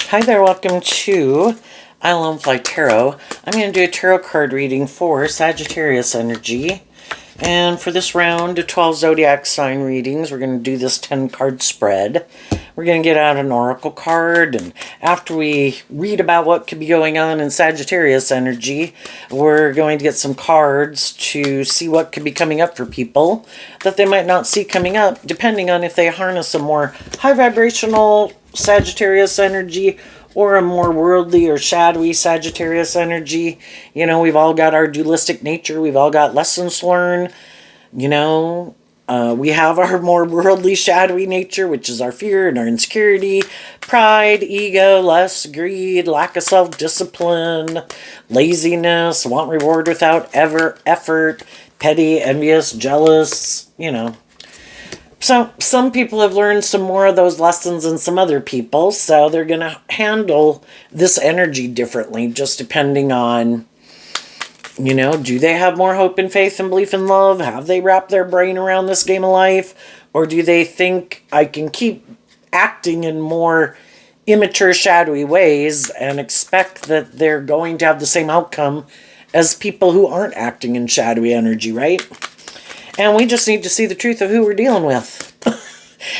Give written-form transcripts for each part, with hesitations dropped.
Hi there, welcome to Fly Tarot. I'm going to do a tarot card reading for Sagittarius energy. And for this round of 12 zodiac sign readings, we're going to do this 10 card spread. We're going to get out an oracle card, and after we read about what could be going on in Sagittarius energy, we're going to get some cards to see what could be coming up for people that they might not see coming up, depending on if they harness a more high vibrational Sagittarius energy or a more worldly or shadowy Sagittarius energy. You know, we've all got our dualistic nature. We've all got lessons to learn. We have our more worldly, shadowy nature, which is our fear and our insecurity, pride, ego, lust, greed, lack of self-discipline, laziness, want reward without effort, petty, envious, jealous, So some people have learned some more of those lessons than some other people, so they're going to handle this energy differently, just depending on, do they have more hope and faith and belief in love? Have they wrapped their brain around this game of life? Or do they think I can keep acting in more immature, shadowy ways and expect that they're going to have the same outcome as people who aren't acting in shadowy energy, right? And we just need to see the truth of who we're dealing with.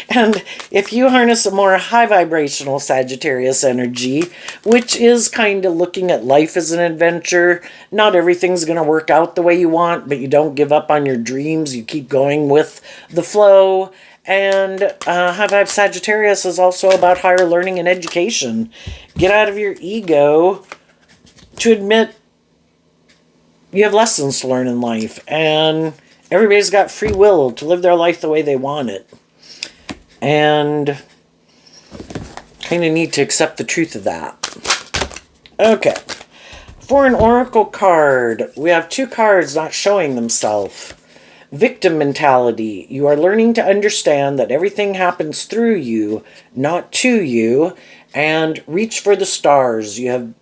And if you harness a more high vibrational Sagittarius energy, which is kind of looking at life as an adventure, not everything's going to work out the way you want, but you don't give up on your dreams. You keep going with the flow. And high vibe Sagittarius is also about higher learning and education. Get out of your ego to admit you have lessons to learn in life. And everybody's got free will to live their life the way they want it. And kind of need to accept the truth of that. Okay. For an oracle card, we have two cards not showing themselves. Victim mentality. You are learning to understand that everything happens through you, not to you. And reach for the stars. You have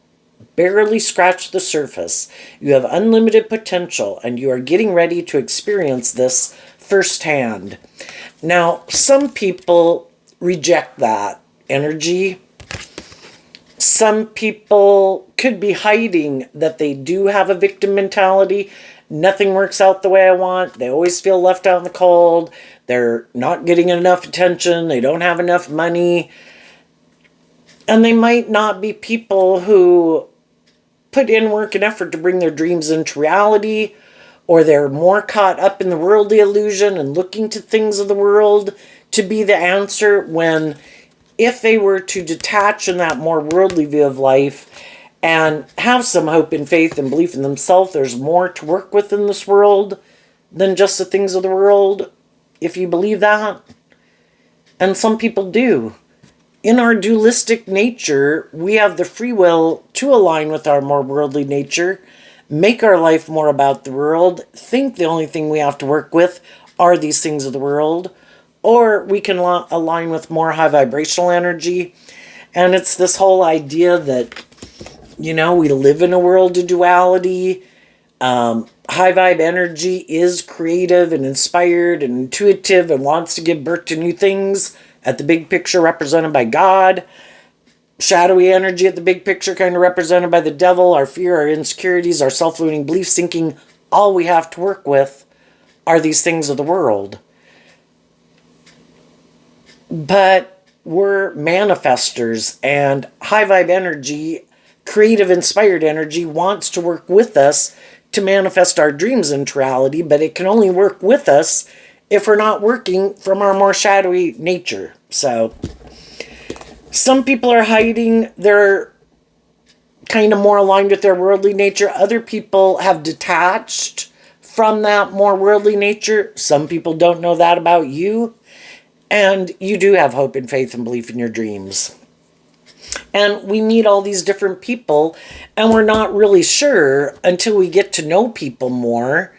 barely scratched the surface. You have unlimited potential, and you are getting ready to experience this firsthand. Now, some people reject that energy. Some people could be hiding that they do have a victim mentality. Nothing works out the way I want. They always feel left out in the cold. They're not getting enough attention. They don't have enough money. And they might not be people who put in work and effort to bring their dreams into reality, or they're more caught up in the worldly illusion and looking to things of the world to be the answer, when if they were to detach in that more worldly view of life and have some hope and faith and belief in themselves, there's more to work with in this world than just the things of the world, if you believe that. And some people do. In our dualistic nature, we have the free will to align with our more worldly nature, make our life more about the world, think the only thing we have to work with are these things of the world, or we can align with more high vibrational energy. And it's this whole idea that, we live in a world of duality. High vibe energy is creative and inspired and intuitive and wants to give birth to new things at the big picture, represented by God. Shadowy energy at the big picture, kind of represented by the devil. Our fear, our insecurities, our self-limiting beliefs, thinking all we have to work with are these things of the world. But we're manifestors, and high vibe energy, creative, inspired energy, wants to work with us to manifest our dreams into reality, but it can only work with us if we're not working from our more shadowy nature. So some people are hiding. They're kind of more aligned with their worldly nature. Other people have detached from that more worldly nature. Some people don't know that about you. And you do have hope and faith and belief in your dreams. And we meet all these different people, and we're not really sure until we get to know people more.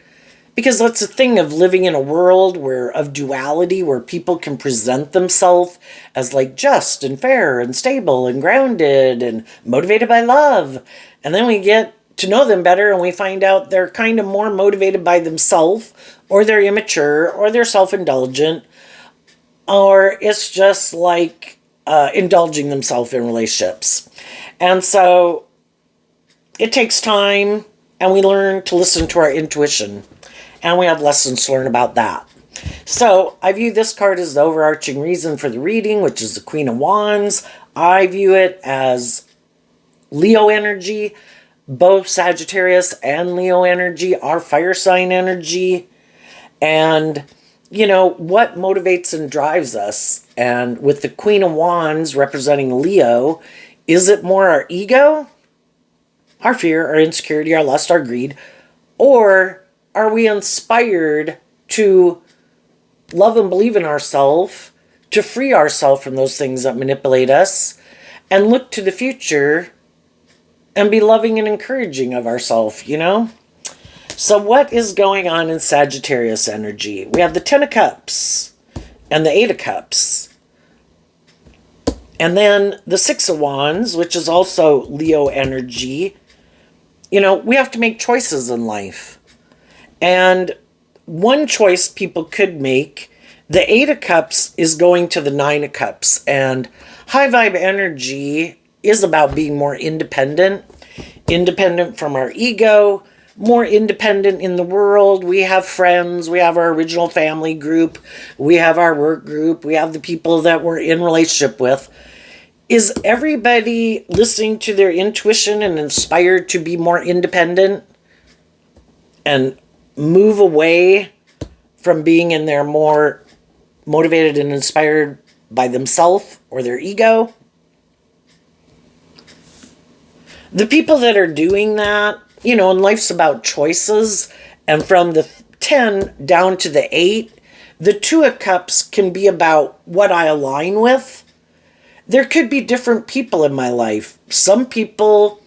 Because that's the thing of living in a world of duality, where people can present themselves as like just and fair and stable and grounded and motivated by love. And then we get to know them better and we find out they're kind of more motivated by themselves, or they're immature, or they're self-indulgent, or it's just like indulging themselves in relationships. And so it takes time, and we learn to listen to our intuition, and we have lessons to learn about that. So I view this card as the overarching reason for the reading, which is the Queen of Wands. I view it as Leo energy. Both Sagittarius and Leo energy are fire sign energy. And, you know, what motivates and drives us? And with the Queen of Wands representing Leo, is it more our ego, our fear, our insecurity, our lust, our greed? Or are we inspired to love and believe in ourselves, to free ourselves from those things that manipulate us, and look to the future and be loving and encouraging of ourselves, you know? So what is going on in Sagittarius energy? We have the Ten of Cups and the Eight of Cups. And then the Six of Wands, which is also Leo energy. You know, we have to make choices in life. And one choice people could make, the Eight of Cups is going to the Nine of Cups. And high vibe energy is about being more independent from our ego, more independent in the world. We have friends, we have our original family group, we have our work group, we have the people that we're in relationship with. Is everybody listening to their intuition and inspired to be more independent and move away from being in their more motivated and inspired by themselves or their ego? The people that are doing that, you know, and life's about choices, and from the 10 down to the 8, the Two of Cups can be about what I align with. There could be different people in my life. Some people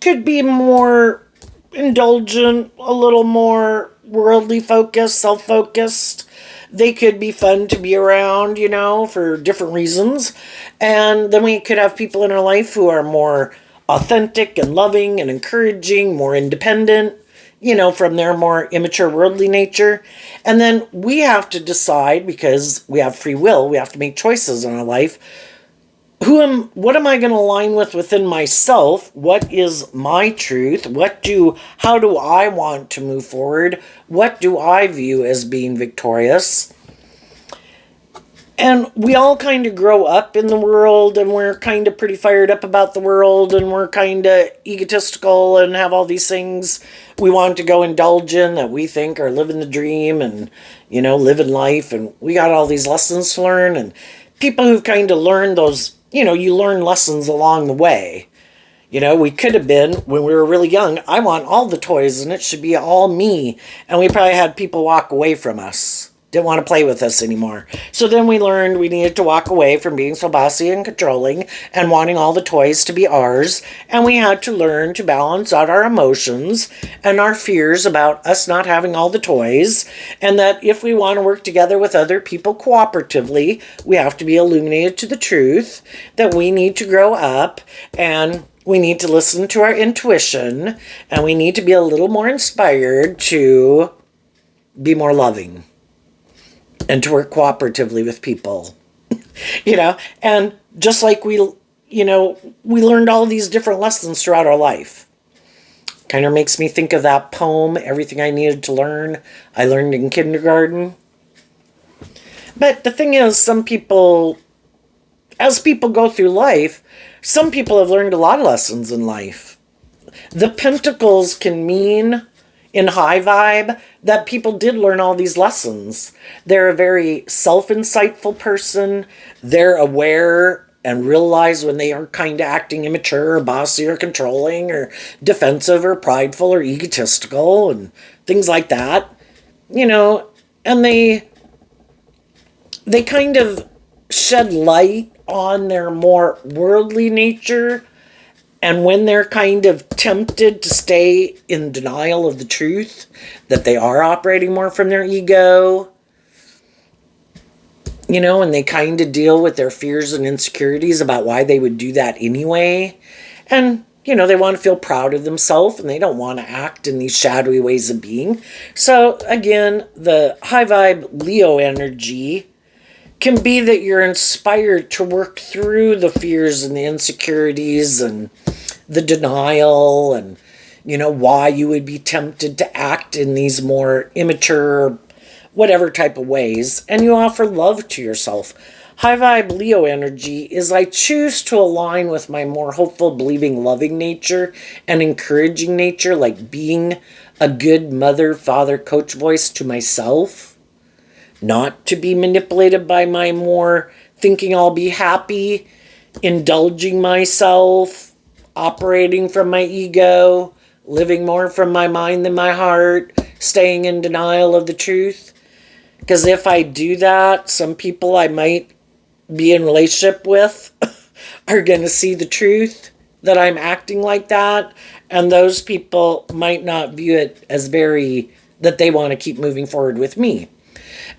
could be more indulgent, a little more worldly focused, self-focused. They could be fun to be around, you know, for different reasons. And then we could have people in our life who are more authentic and loving and encouraging, more independent, you know, from their more immature worldly nature. And then we have to decide, because we have free will, we have to make choices in our life. What am I going to align with within myself? What is my truth? How do I want to move forward? What do I view as being victorious? And we all kind of grow up in the world, and we're kind of pretty fired up about the world, and we're kind of egotistical and have all these things we want to go indulge in that we think are living the dream and, you know, living life. And we got all these lessons to learn, and people who've kind of learned those, you know, you learn lessons along the way. You know, we could have been, when we were really young, I want all the toys and it should be all me. And we probably had people walk away from us. Didn't want to play with us anymore. So then we learned we needed to walk away from being so bossy and controlling and wanting all the toys to be ours. And we had to learn to balance out our emotions and our fears about us not having all the toys. And that if we want to work together with other people cooperatively, we have to be illuminated to the truth that we need to grow up, and we need to listen to our intuition, and we need to be a little more inspired to be more loving and to work cooperatively with people, you know. And just like we learned all these different lessons throughout our life. Kind of makes me think of that poem, Everything I Needed to Learn, I Learned in Kindergarten. But the thing is, some people, as people go through life, some people have learned a lot of lessons in life. The Pentacles can mean, in high vibe, that people did learn all these lessons. They're a very self-insightful person. They're aware and realize when they are kind of acting immature or bossy or controlling or defensive or prideful or egotistical and things like that. You know, and they kind of shed light on their more worldly nature. And when they're kind of tempted to stay in denial of the truth, that they are operating more from their ego, you know, and they kind of deal with their fears and insecurities about why they would do that anyway. And, you know, they want to feel proud of themselves, and they don't want to act in these shadowy ways of being. So, again, the high vibe Leo energy can be that you're inspired to work through the fears and the insecurities and the denial and, why you would be tempted to act in these more immature, whatever type of ways. And you offer love to yourself. High vibe Leo energy is I choose to align with my more hopeful, believing, loving nature and encouraging nature, like being a good mother, father, coach voice to myself. Not to be manipulated by my more thinking I'll be happy, indulging myself, operating from my ego, living more from my mind than my heart, staying in denial of the truth. Because if I do that, some people I might be in relationship with are going to see the truth that I'm acting like that. And those people might not view it as that they want to keep moving forward with me.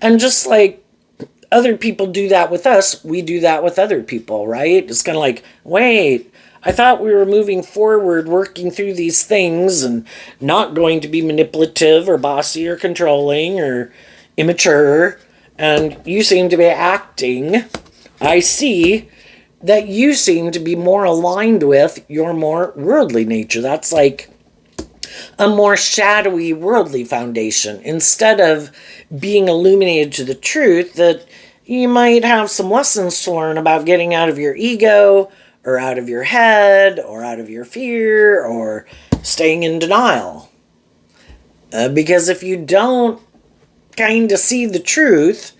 And just like other people do that with us, we do that with other people, right? It's kind of like, wait, I thought we were moving forward, working through these things and not going to be manipulative or bossy or controlling or immature. And you seem to be acting. I see that you seem to be more aligned with your more worldly nature. That's like a more shadowy, worldly foundation. Instead of being illuminated to the truth, that you might have some lessons to learn about getting out of your ego, or out of your head, or out of your fear, or staying in denial. Because if you don't kind of see the truth,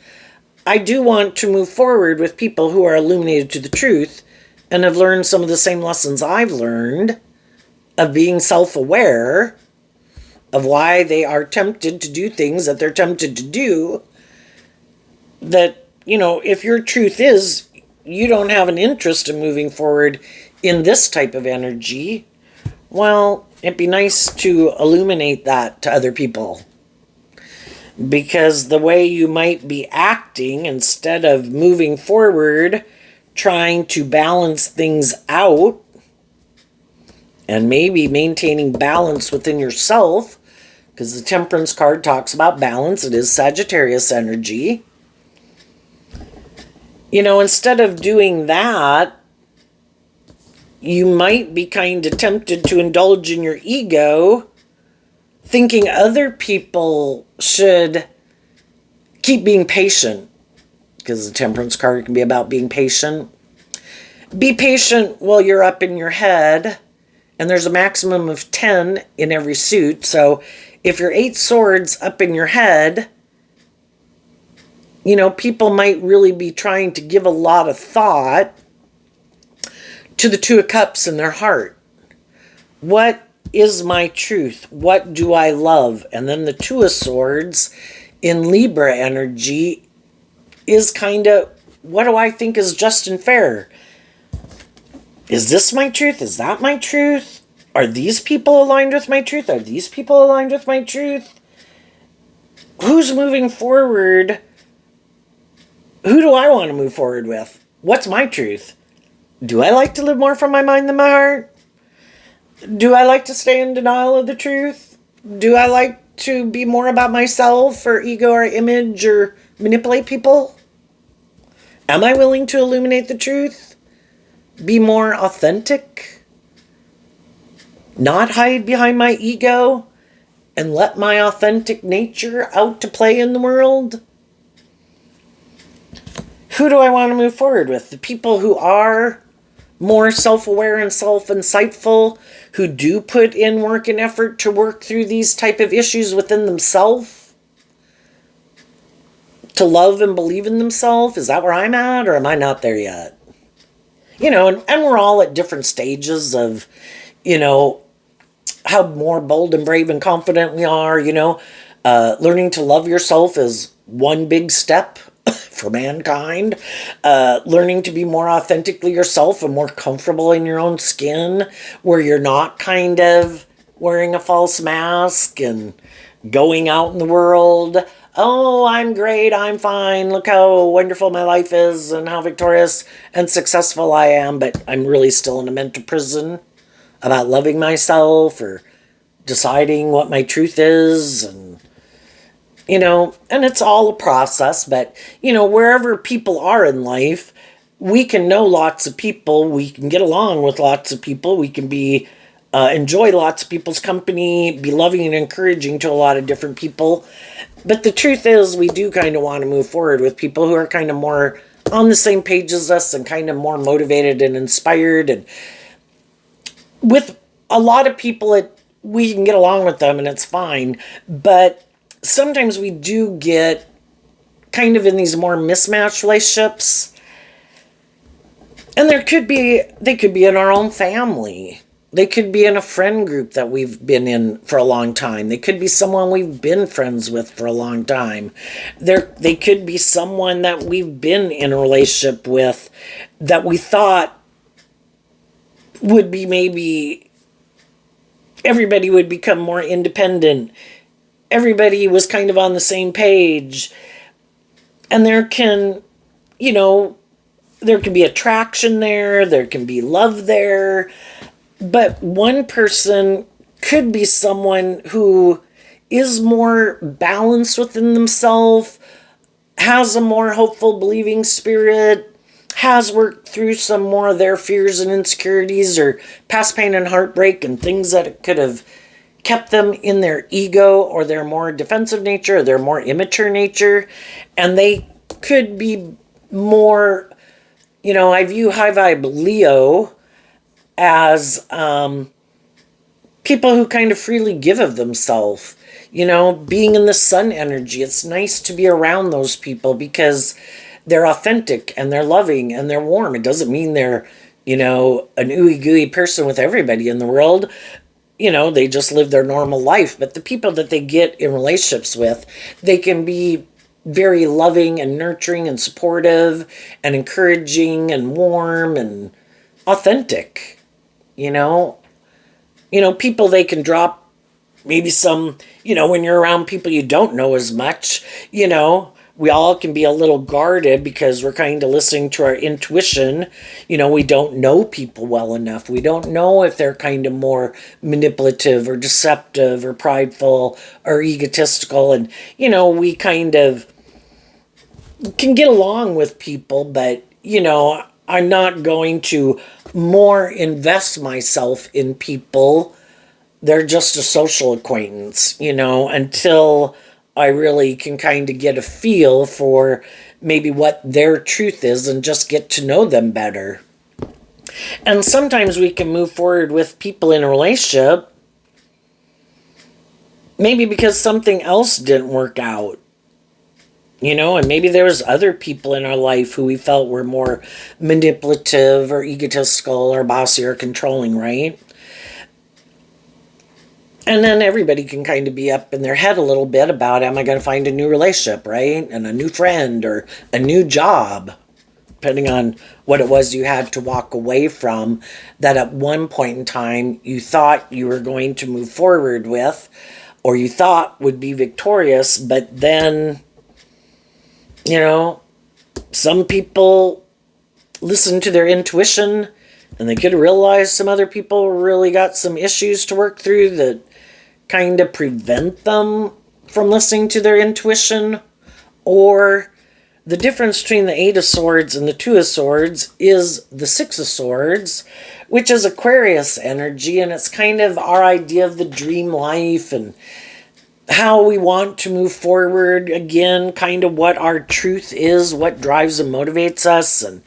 I do want to move forward with people who are illuminated to the truth and have learned some of the same lessons I've learned of being self-aware of why they are tempted to do things that they're tempted to do. That, if your truth is you don't have an interest in moving forward in this type of energy, well, it'd be nice to illuminate that to other people. Because the way you might be acting, instead of moving forward, trying to balance things out, and maybe maintaining balance within yourself, because the Temperance card talks about balance, it is Sagittarius energy. Instead of doing that, you might be kind of tempted to indulge in your ego, thinking other people should keep being patient, because the Temperance card can be about being patient. Be patient while you're up in your head, and there's a maximum of 10 in every suit. So if you're 8 swords up in your head, people might really be trying to give a lot of thought to the 2 of Cups in their heart. What is my truth? What do I love? And then the 2 of Swords in Libra energy is kind of, what do I think is just and fair? Is this my truth? Is that my truth? Are these people aligned with my truth? Are these people aligned with my truth? Who's moving forward? Who do I want to move forward with? What's my truth? Do I like to live more from my mind than my heart? Do I like to stay in denial of the truth? Do I like to be more about myself or ego or image or manipulate people? Am I willing to illuminate the truth? Be more authentic? Not hide behind my ego and let my authentic nature out to play in the world? Who do I want to move forward with? The people who are more self-aware and self-insightful, who do put in work and effort to work through these type of issues within themselves, to love and believe in themselves. Is that where I'm at, or am I not there yet? And we're all at different stages of, how more bold and brave and confident we are. Learning to love yourself is one big step for mankind. Learning to be more authentically yourself and more comfortable in your own skin, where you're not kind of wearing a false mask and going out in the world. Oh, I'm great, I'm fine, look how wonderful my life is and how victorious and successful I am, but I'm really still in a mental prison about loving myself or deciding what my truth is. And And it's all a process, but, wherever people are in life, we can know lots of people, we can get along with lots of people, we can enjoy lots of people's company, be loving and encouraging to a lot of different people. But the truth is, we do kind of want to move forward with people who are kind of more on the same page as us and kind of more motivated and inspired. And with a lot of people, we can get along with them and it's fine. But sometimes we do get kind of in these more mismatched relationships. And they could be in our own family. They could be in a friend group that we've been in for a long time. They could be someone we've been friends with for a long time. They could be someone that we've been in a relationship with that we thought would be maybe everybody would become more independent. Everybody was kind of on the same page. And there can be attraction there. There can be love there. But one person could be someone who is more balanced within themselves, has a more hopeful, believing spirit, has worked through some more of their fears and insecurities or past pain and heartbreak and things that could have kept them in their ego or their more defensive nature or their more immature nature. And they could be more, I view high vibe Leo as people who kind of freely give of themselves, being in the sun energy. It's nice to be around those people because they're authentic and they're loving and they're warm. It doesn't mean they're, an ooey gooey person with everybody in the world. They just live their normal life. But the people that they get in relationships with, they can be very loving and nurturing and supportive and encouraging and warm and authentic. People they can drop maybe some, when you're around people you don't know as much, we all can be a little guarded because we're kind of listening to our intuition. We don't know people well enough. We don't know if they're kind of more manipulative or deceptive or prideful or egotistical. And, we kind of can get along with people, but, I'm not going to more invest myself in people. They're just a social acquaintance, until I really can kind of get a feel for maybe what their truth is and just get to know them better. And sometimes we can move forward with people in a relationship, maybe because something else didn't work out. And maybe there was other people in our life who we felt were more manipulative or egotistical or bossy or controlling, right? And then everybody can kind of be up in their head a little bit about, am I going to find a new relationship, right? And a new friend or a new job, depending on what it was you had to walk away from that at one point in time you thought you were going to move forward with or you thought would be victorious, but then some people listen to their intuition and they could realize some other people really got some issues to work through that kind of prevent them from listening to their intuition. Or the difference between the Eight of Swords and the Two of Swords is the Six of Swords, which is Aquarius energy, and it's kind of our idea of the dream life and how we want to move forward, again, kind of what our truth is, what drives and motivates us. And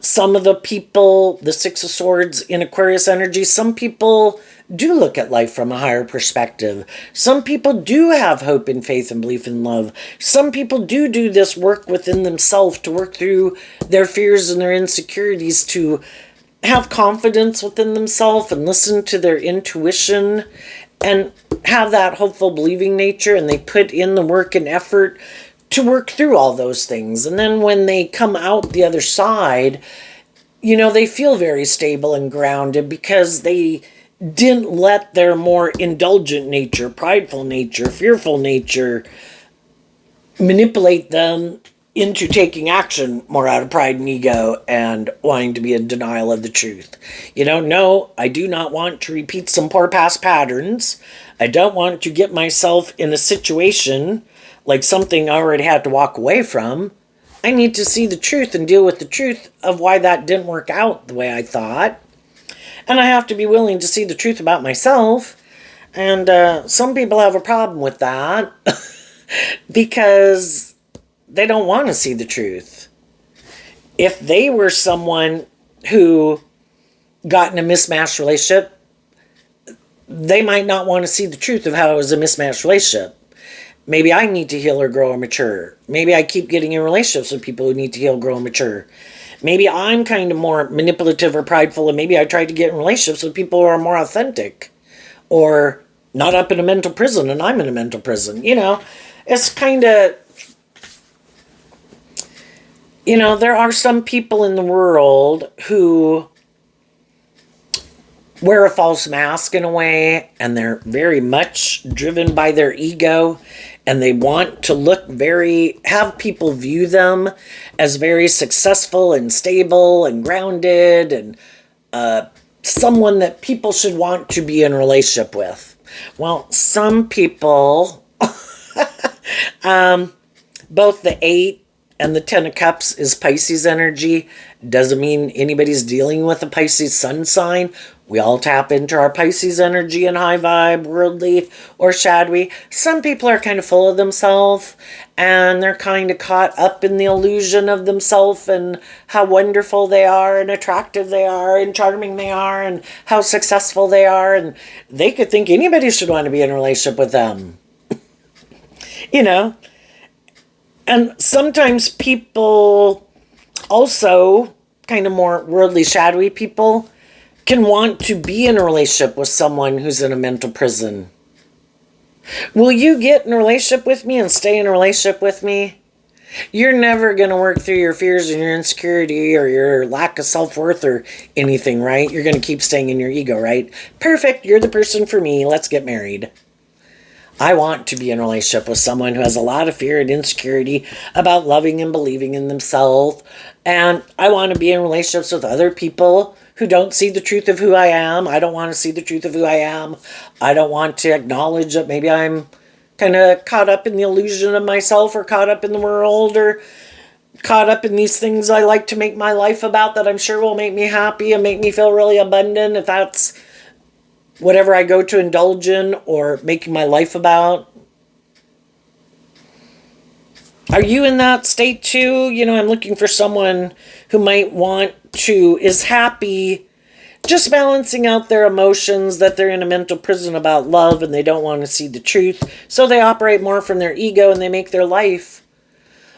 some of the people, the Six of Swords in Aquarius energy, some people do look at life from a higher perspective. Some people do have hope and faith and belief in love. Some people do this work within themselves to work through their fears and their insecurities, to have confidence within themselves and listen to their intuition and have that hopeful, believing nature, and they put in the work and effort to work through all those things. And then when they come out the other side, they feel very stable and grounded because they didn't let their more indulgent nature, prideful nature, fearful nature manipulate them into taking action more out of pride and ego and wanting to be in denial of the truth. No, I do not want to repeat some poor past patterns. I don't want to get myself in a situation like something I already had to walk away from. I need to see the truth and deal with the truth of why that didn't work out the way I thought. And I have to be willing to see the truth about myself. And some people have a problem with that because they don't want to see the truth. If they were someone who got in a mismatched relationship, they might not want to see the truth of how it was a mismatched relationship. Maybe I need to heal or grow or mature. Maybe I keep getting in relationships with people who need to heal, grow, and mature. Maybe I'm kind of more manipulative or prideful, and maybe I try to get in relationships with people who are more authentic or not up in a mental prison and I'm in a mental prison. It's kind of, there are some people in the world who wear a false mask in a way, and they're very much driven by their ego, and they want to have people view them as very successful and stable and grounded and someone that people should want to be in a relationship with. Well, some people, both the 8 and the 10 of Cups is Pisces energy. Doesn't mean anybody's dealing with a Pisces sun sign. We all tap into our Pisces energy and high vibe, worldly or shadowy. Some people are kind of full of themselves and they're kind of caught up in the illusion of themselves and how wonderful they are and attractive they are and charming they are and how successful they are. And they could think anybody should want to be in a relationship with them. And sometimes people also, kind of more worldly, shadowy people, can want to be in a relationship with someone who's in a mental prison. Will you get in a relationship with me and stay in a relationship with me? You're never going to work through your fears and your insecurity or your lack of self-worth or anything, right? You're going to keep staying in your ego, right? Perfect, you're the person for me, let's get married. I want to be in a relationship with someone who has a lot of fear and insecurity about loving and believing in themselves. And I want to be in relationships with other people who don't see the truth of who I am. I don't want to see the truth of who I am. I don't want to acknowledge that maybe I'm kind of caught up in the illusion of myself or caught up in the world or caught up in these things I like to make my life about that I'm sure will make me happy and make me feel really abundant, if that's whatever I go to indulge in or making my life about. Are you in that state too? I'm looking for someone who might is happy just balancing out their emotions, that they're in a mental prison about love and they don't want to see the truth. So they operate more from their ego and they make their life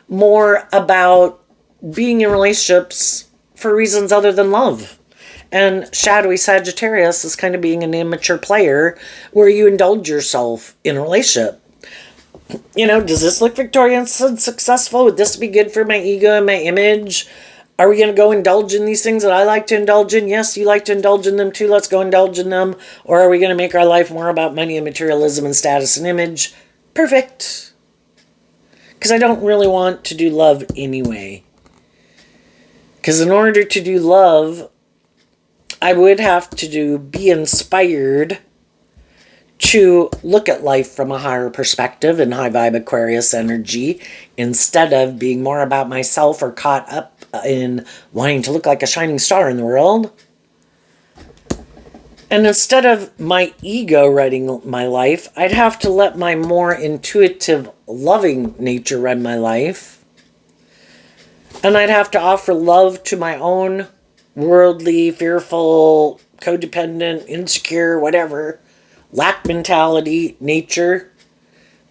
more about being in relationships for reasons other than love. And shadowy Sagittarius is kind of being an immature player where you indulge yourself in a relationship. Does this look victorious and successful? Would this be good for my ego and my image? Are we going to go indulge in these things that I like to indulge in? Yes, you like to indulge in them too. Let's go indulge in them. Or are we going to make our life more about money and materialism and status and image? Perfect. Because I don't really want to do love anyway. Because in order to do love, I would have to be inspired to look at life from a higher perspective and high vibe Aquarius energy instead of being more about myself or caught up in wanting to look like a shining star in the world. And instead of my ego running my life, I'd have to let my more intuitive, loving nature run my life. And I'd have to offer love to my own worldly, fearful, codependent, insecure, whatever, lack mentality, nature,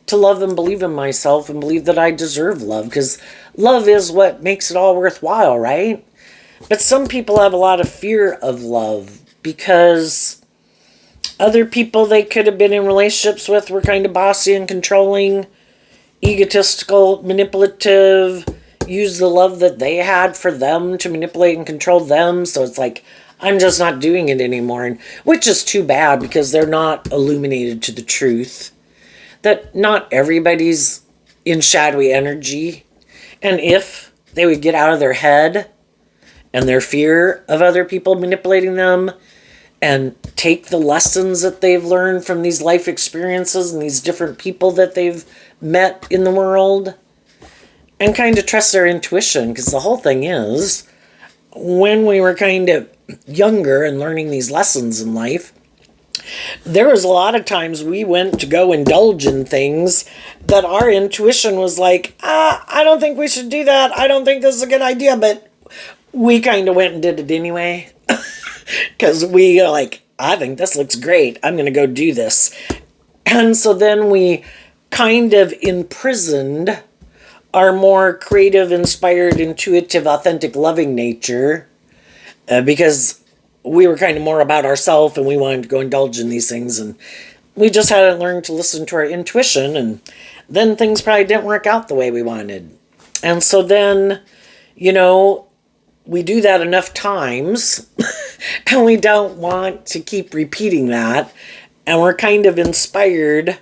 to love and believe in myself and believe that I deserve love, because love is what makes it all worthwhile, right? But some people have a lot of fear of love because other people they could have been in relationships with were kind of bossy and controlling, egotistical, manipulative, use the love that they had for them to manipulate and control them. So it's like, I'm just not doing it anymore. And which is too bad because they're not illuminated to the truth that not everybody's in shadowy energy. And if they would get out of their head and their fear of other people manipulating them and take the lessons that they've learned from these life experiences and these different people that they've met in the world, and kind of trust their intuition. Because the whole thing is, when we were kind of younger and learning these lessons in life, there was a lot of times we went to go indulge in things that our intuition was like, I don't think we should do that. I don't think this is a good idea. But we kind of went and did it anyway. Because we are like, I think this looks great. I'm going to go do this. And so then we kind of imprisoned our more creative, inspired, intuitive, authentic, loving nature because we were kind of more about ourselves and we wanted to go indulge in these things. And we just hadn't learned to listen to our intuition. And then things probably didn't work out the way we wanted. And so then, we do that enough times and we don't want to keep repeating that. And we're kind of inspired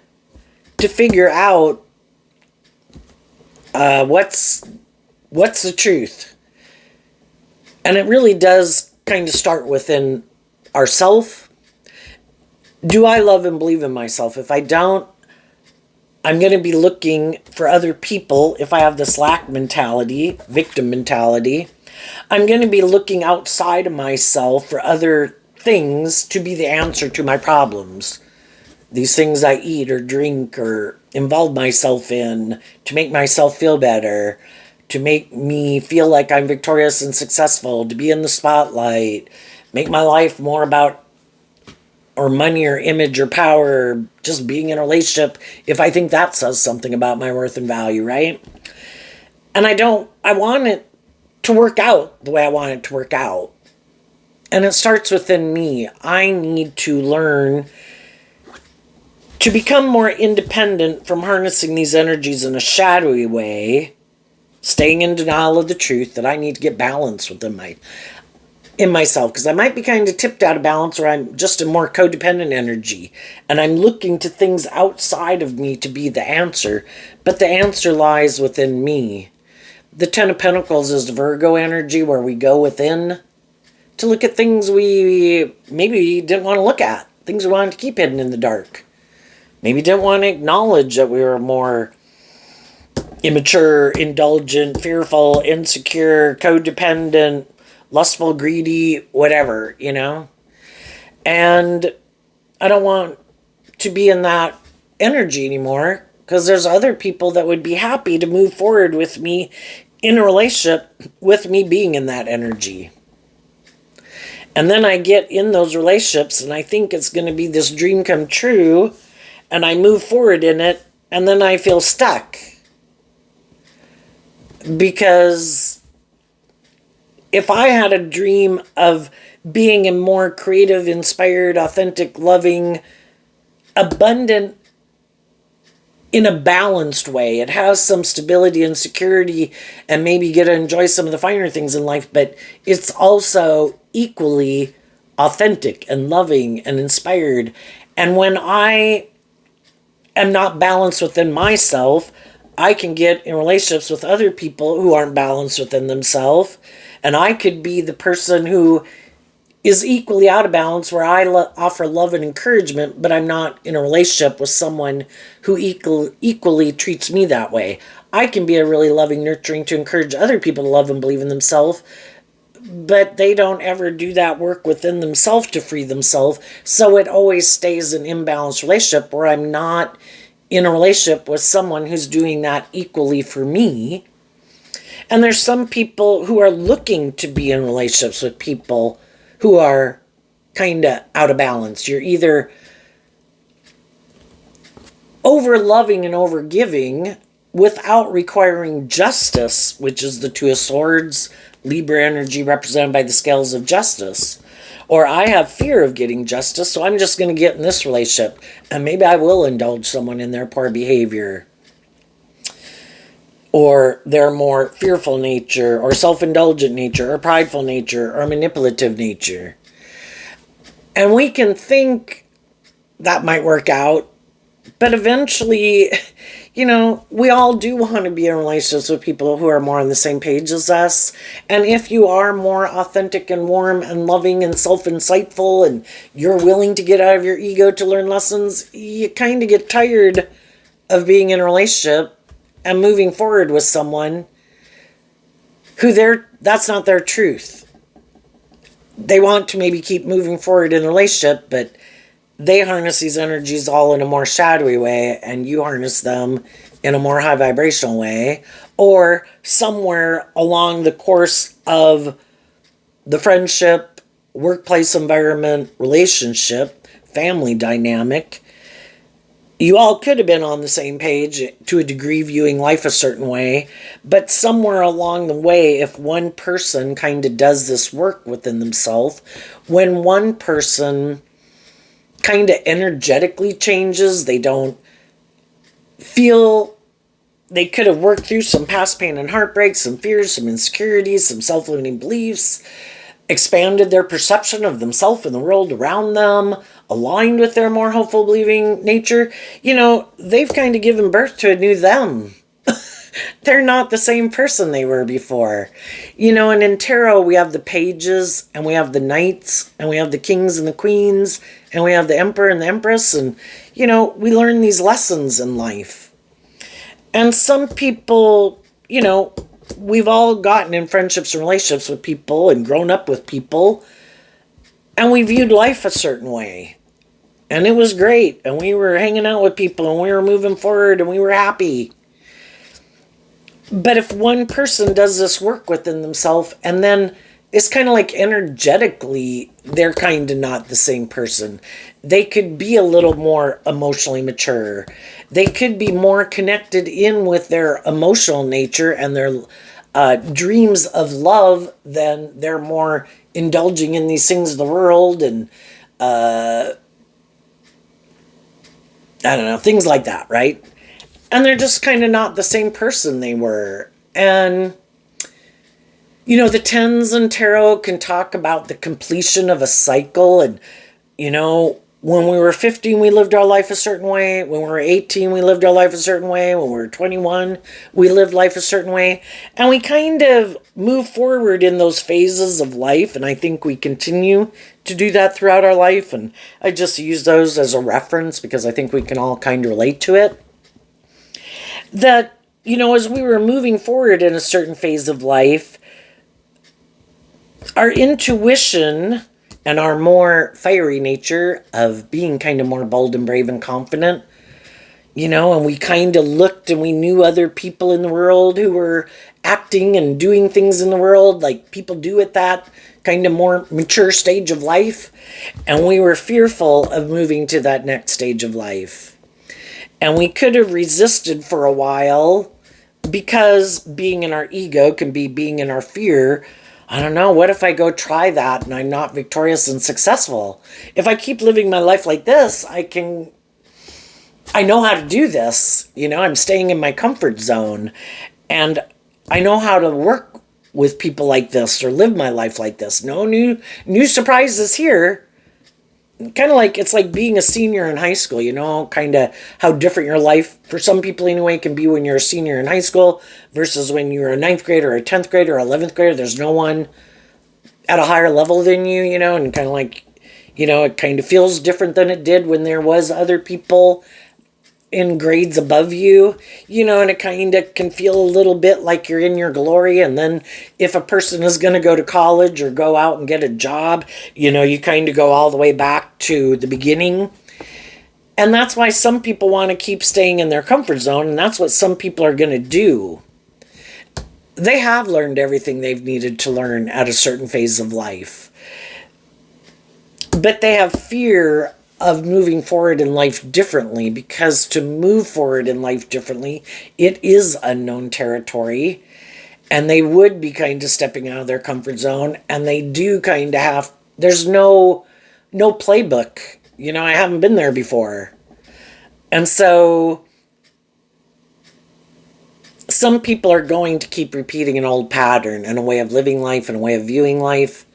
to figure out what's the truth. And it really does kind of start within ourself. Do I love and believe in myself? If I don't, I'm going to be looking for other people. If I have this lack mentality, victim mentality, I'm going to be looking outside of myself for other things to be the answer to my problems. These things I eat or drink or involve myself in to make myself feel better, to make me feel like I'm victorious and successful, to be in the spotlight, make my life more about or money or image or power, or just being in a relationship, if I think that says something about my worth and value, right? And I want it to work out the way I want it to work out. And it starts within me. I need to learn to become more independent from harnessing these energies in a shadowy way, staying in denial of the truth that I need to get balance within myself, because I might be kind of tipped out of balance, or I'm just a more codependent energy and I'm looking to things outside of me to be the answer, but the answer lies within me. The Ten of Pentacles is the Virgo energy, where we go within to look at things we maybe didn't want to look at, things we wanted to keep hidden in the dark, maybe didn't want to acknowledge that we were more immature, indulgent, fearful, insecure, codependent, lustful, greedy, whatever, And I don't want to be in that energy anymore, because there's other people that would be happy to move forward with me in a relationship with me being in that energy. And then I get in those relationships and I think it's going to be this dream come true, and I move forward in it, and then I feel stuck. Because if I had a dream of being a more creative, inspired, authentic, loving, abundant, in a balanced way, it has some stability and security, and maybe get to enjoy some of the finer things in life, but it's also equally authentic and loving and inspired. And when I am not balanced within myself, I can get in relationships with other people who aren't balanced within themselves, and I could be the person who is equally out of balance, where I offer love and encouragement, but I'm not in a relationship with someone who equally treats me that way. I can be a really loving, nurturing to encourage other people to love and believe in themselves, but they don't ever do that work within themselves to free themselves, so it always stays an imbalanced relationship where I'm not in a relationship with someone who's doing that equally for me. And there's some people who are looking to be in relationships with people who are kind of out of balance. You're either over loving and over giving without requiring justice, which is the Two of Swords, Libra energy represented by the scales of justice. Or I have fear of getting justice, so I'm just going to get in this relationship, and maybe I will indulge someone in their poor behavior, or their more fearful nature, or self-indulgent nature, or prideful nature, or manipulative nature. And we can think that might work out, but eventually, we all do want to be in relationships with people who are more on the same page as us. And if you are more authentic and warm and loving and self-insightful and you're willing to get out of your ego to learn lessons, you kind of get tired of being in a relationship and moving forward with someone who that's not their truth. They want to maybe keep moving forward in a relationship, but they harness these energies all in a more shadowy way, and you harness them in a more high vibrational way, or somewhere along the course of the friendship, workplace environment, relationship, family dynamic, you all could have been on the same page to a degree, viewing life a certain way, but somewhere along the way, if one person kind of does this work within themselves, when one person kind of energetically changes, they don't feel, they could have worked through some past pain and heartbreak, some fears, some insecurities, some self-limiting beliefs, expanded their perception of themselves and the world around them, aligned with their more hopeful believing nature, they've kind of given birth to a new them. They're not the same person they were before. And in tarot, we have the pages, and we have the knights, and we have the kings and the queens, and we have the emperor and the empress, and, we learn these lessons in life. And some people, we've all gotten in friendships and relationships with people and grown up with people, and we viewed life a certain way. And it was great, and we were hanging out with people, and we were moving forward, and we were happy. But if one person does this work within themselves, and then it's kind of like energetically, they're kind of not the same person. They could be a little more emotionally mature. They could be more connected in with their emotional nature and their dreams of love than they're more indulging in these things of the world and I don't know, things like that, right? And they're just kind of not the same person they were. And, the tens and tarot can talk about the completion of a cycle. And, when we were 15, we lived our life a certain way. When we were 18, we lived our life a certain way. When we were 21, we lived life a certain way. And we kind of move forward in those phases of life. And I think we continue to do that throughout our life. And I just use those as a reference because I think we can all kind of relate to it. That, as we were moving forward in a certain phase of life, our intuition and our more fiery nature of being kind of more bold and brave and confident, and we kind of looked and we knew other people in the world who were acting and doing things in the world like people do at that kind of more mature stage of life. And we were fearful of moving to that next stage of life. And we could have resisted for a while because being in our ego can be being in our fear. I don't know, what if I go try that and I'm not victorious and successful? If I keep living my life like this, I know how to do this. I'm staying in my comfort zone. And I know how to work with people like this or live my life like this. No new surprises here. Kind of like, it's like being a senior in high school, kind of how different your life, for some people anyway, can be when you're a senior in high school versus when you're a 9th grader or a 10th grader or 11th grader. There's no one at a higher level than you, and kind of like, it kind of feels different than it did when there was other people in grades above you, and it kind of can feel a little bit like you're in your glory. And then if a person is going to go to college or go out and get a job, you kind of go all the way back to the beginning. And that's why some people want to keep staying in their comfort zone. And that's what some people are going to do. They have learned everything they've needed to learn at a certain phase of life. But they have fear of moving forward in life differently, because to move forward in life differently, it is unknown territory, and they would be kind of stepping out of their comfort zone, and they do kind of have, there's no playbook, I haven't been there before. And so some people are going to keep repeating an old pattern and a way of living life and a way of viewing life.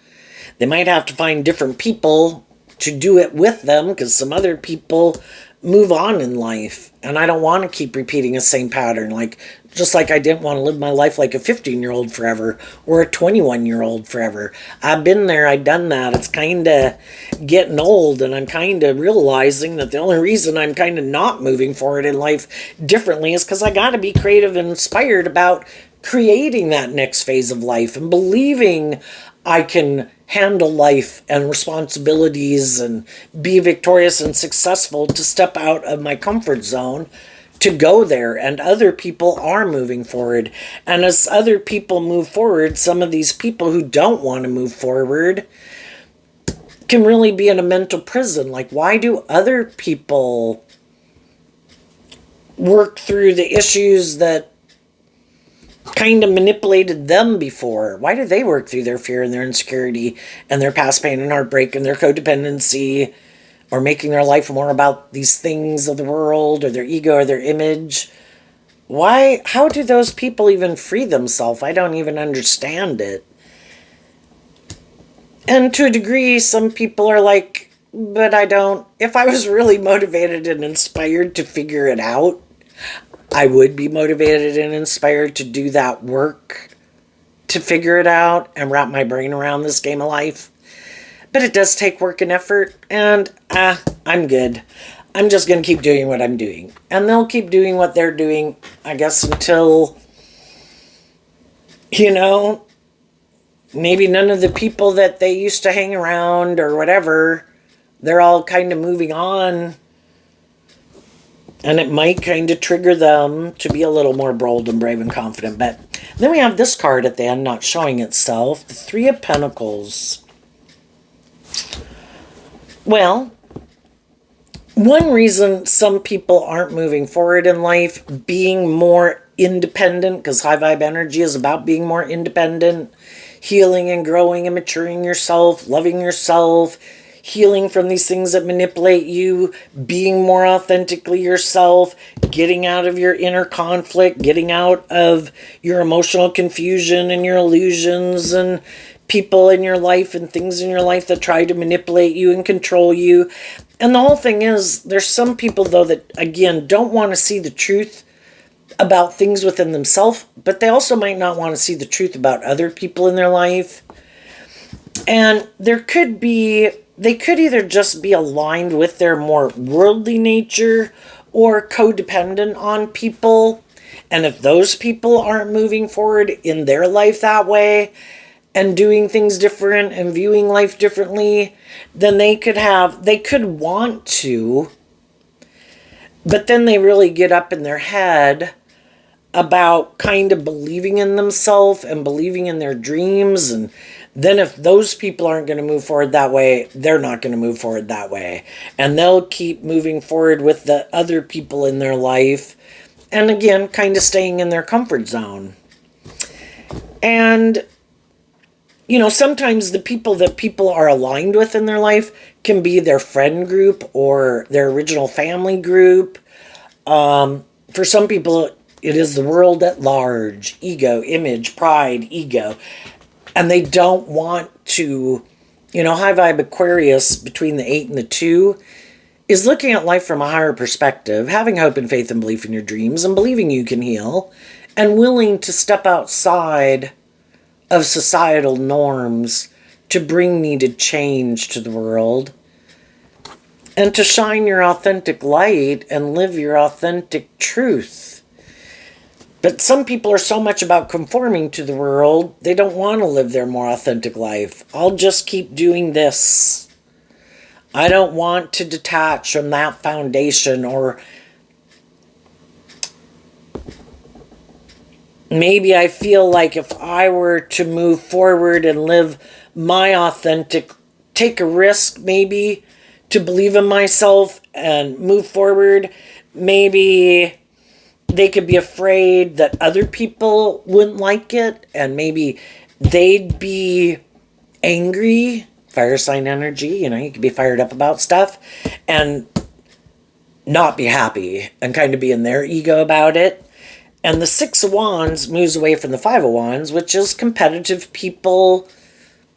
They might have to find different people to do it with them, because some other people move on in life. And I don't want to keep repeating the same pattern. Like, just like I didn't want to live my life like a 15-year-old forever or a 21-year-old forever. I've been there, I've done that. It's kind of getting old, and I'm kind of realizing that the only reason I'm kind of not moving forward in life differently is because I got to be creative and inspired about creating that next phase of life and believing I can handle life and responsibilities and be victorious and successful to step out of my comfort zone to go there. And other people are moving forward. And as other people move forward, some of these people who don't want to move forward can really be in a mental prison. Like, why do other people work through the issues that kind of manipulated them before? Why do they work through their fear and their insecurity and their past pain and heartbreak and their codependency, or making their life more about these things of the world or their ego or their image? Why? How do those people even free themselves? I don't even understand it. And to a degree, some people are like, but I don't. If I was really motivated and inspired to figure it out, I would be motivated and inspired to do that work to figure it out and wrap my brain around this game of life. But it does take work and effort, and I'm good. I'm just going to keep doing what I'm doing. And they'll keep doing what they're doing, I guess, until, maybe none of the people that they used to hang around or whatever, they're all kind of moving on. And it might kind of trigger them to be a little more bold and brave and confident. But then we have this card at the end, not showing itself. The Three of Pentacles. Well, one reason some people aren't moving forward in life, being more independent, because high vibe energy is about being more independent, healing and growing and maturing yourself, loving yourself, healing from these things that manipulate you, being more authentically yourself, getting out of your inner conflict, getting out of your emotional confusion and your illusions and people in your life and things in your life that try to manipulate you and control you. And the whole thing is, there's some people, though, that, again, don't want to see the truth about things within themselves, but they also might not want to see the truth about other people in their life. And they could either just be aligned with their more worldly nature or codependent on people. And if those people aren't moving forward in their life that way and doing things different and viewing life differently, then they could want to, but then they really get up in their head about kind of believing in themselves and believing in their dreams. And then if those people aren't going to move forward that way, they're not going to move forward that way. And they'll keep moving forward with the other people in their life. And again, kind of staying in their comfort zone. And sometimes the people that people are aligned with in their life can be their friend group or their original family group. For some people, it is the world at large, ego, image, pride, ego. And they don't want to, high vibe Aquarius between the 8 and the 2 is looking at life from a higher perspective, having hope and faith and belief in your dreams and believing you can heal and willing to step outside of societal norms to bring needed change to the world and to shine your authentic light and live your authentic truth. But some people are so much about conforming to the world, they don't want to live their more authentic life. I'll just keep doing this. I don't want to detach from that foundation, or maybe I feel like if I were to move forward and live my authentic, take a risk maybe to believe in myself and move forward, maybe they could be afraid that other people wouldn't like it and maybe they'd be angry. Fire sign energy, you could be fired up about stuff and not be happy and kind of be in their ego about it. And the 6 of Wands moves away from the 5 of Wands, which is competitive people,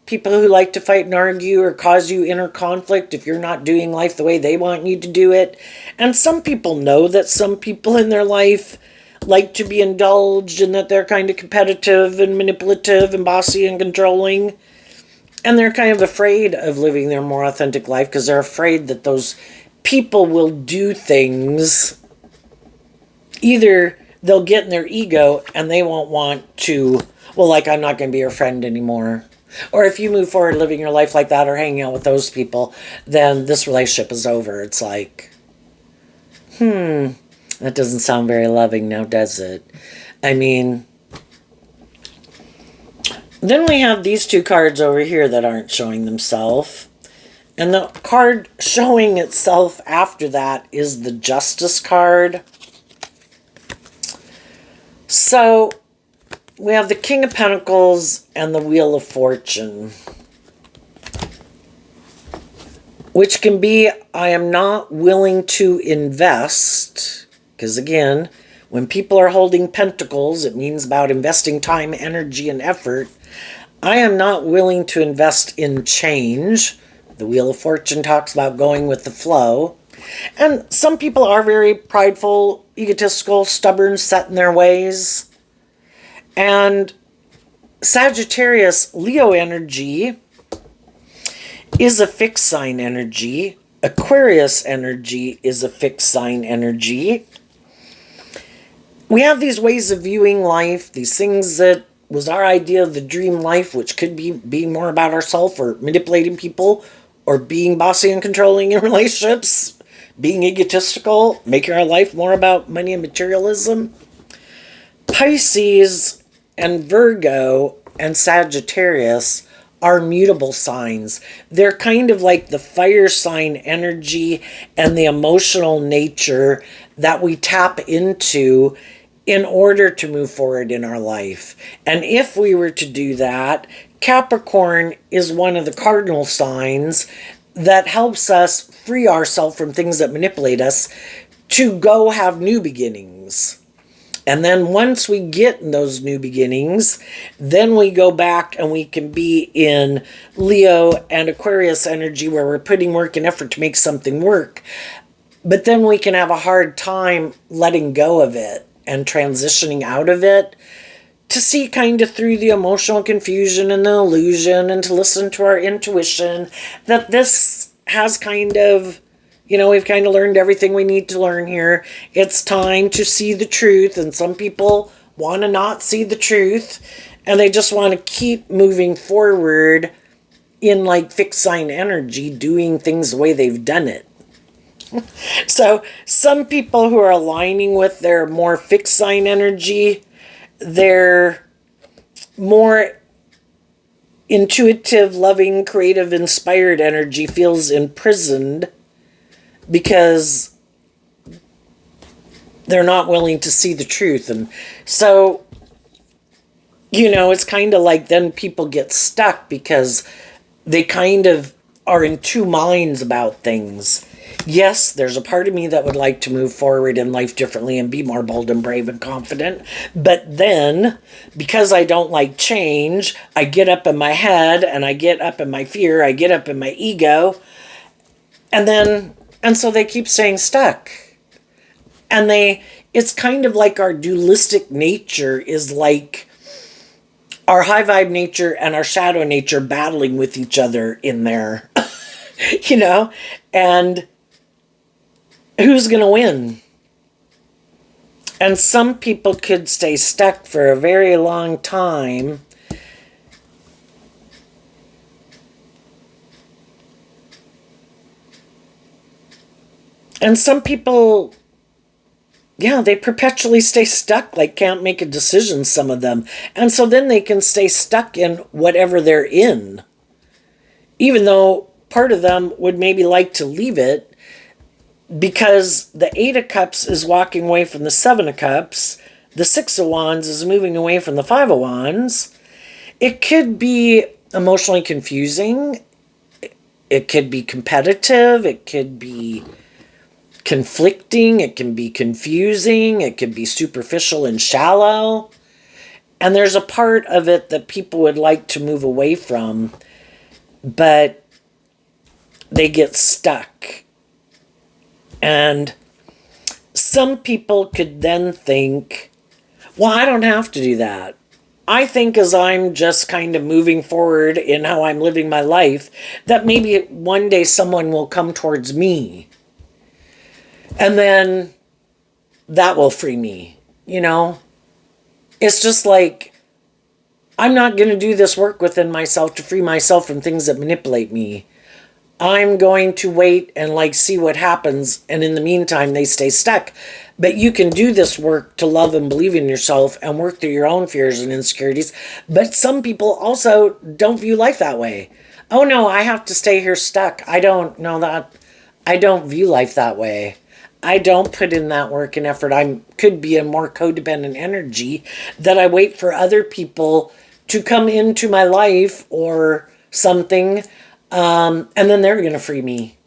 people who like to fight and argue or cause you inner conflict if you're not doing life the way they want you to do it. And some people know that some people in their life like to be indulged and that they're kind of competitive and manipulative and bossy and controlling. And they're kind of afraid of living their more authentic life because they're afraid that those people will do things. Either they'll get in their ego and they won't want to, well, like, I'm not going to be your friend anymore. Or if you move forward living your life like that or hanging out with those people, then this relationship is over. It's like, that doesn't sound very loving now, does it? I mean, then we have these two cards over here that aren't showing themselves. And the card showing itself after that is the Justice card. So we have the King of Pentacles and the Wheel of Fortune, which can be, I am not willing to invest, because again, when people are holding pentacles, it means about investing time, energy, and effort. I am not willing to invest in change. The Wheel of Fortune talks about going with the flow. And some people are very prideful, egotistical, stubborn, set in their ways. And Sagittarius, Leo energy is a fixed sign energy. Aquarius energy is a fixed sign energy. We have these ways of viewing life, these things that was our idea of the dream life, which could be being more about ourselves or manipulating people or being bossy and controlling in relationships, being egotistical, making our life more about money and materialism. Pisces and Virgo and Sagittarius are mutable signs. They're kind of like the fire sign energy and the emotional nature that we tap into in order to move forward in our life. And if we were to do that, Capricorn is one of the cardinal signs that helps us free ourselves from things that manipulate us to go have new beginnings. And then once we get in those new beginnings, then we go back and we can be in Leo and Aquarius energy where we're putting work and effort to make something work. But then we can have a hard time letting go of it and transitioning out of it to see kind of through the emotional confusion and the illusion and to listen to our intuition that this has kind of, we've kind of learned everything we need to learn here. It's time to see the truth. And some people want to not see the truth. And they just want to keep moving forward in like fixed sign energy, doing things the way they've done it. So some people who are aligning with their more fixed sign energy, their more intuitive, loving, creative, inspired energy feels imprisoned because they're not willing to see the truth. And so, it's kind of like then people get stuck because they kind of are in two minds about things. Yes, there's a part of me that would like to move forward in life differently and be more bold and brave and confident. But then, because I don't like change, I get up in my head and I get up in my fear, I get up in my ego. And so they keep staying stuck. And it's kind of like our dualistic nature is like our high vibe nature and our shadow nature battling with each other in there. And who's going to win? And some people could stay stuck for a very long time. And some people, they perpetually stay stuck, like can't make a decision, some of them. And so then they can stay stuck in whatever they're in. Even though part of them would maybe like to leave it, because the Eight of Cups is walking away from the Seven of Cups. The Six of Wands is moving away from the Five of Wands. It could be emotionally confusing. It could be competitive. It could be conflicting. It can be confusing. It could be superficial and shallow. And there's a part of it that people would like to move away from but they get stuck. And some people could then think, well, I don't have to do that. I think as I'm just kind of moving forward in how I'm living my life, that maybe one day someone will come towards me. And then that will free me, you know? It's just like, I'm not going to do this work within myself to free myself from things that manipulate me. I'm going to wait and like see what happens, and in the meantime they stay stuck. But you can do this work to love and believe in yourself and work through your own fears and insecurities. But some people also don't view life that way. Oh no, I have to stay here stuck. I don't know that. I don't view life that way. I don't put in that work and effort. I could be a more codependent energy that I wait for other people to come into my life or something. And then they're going to free me.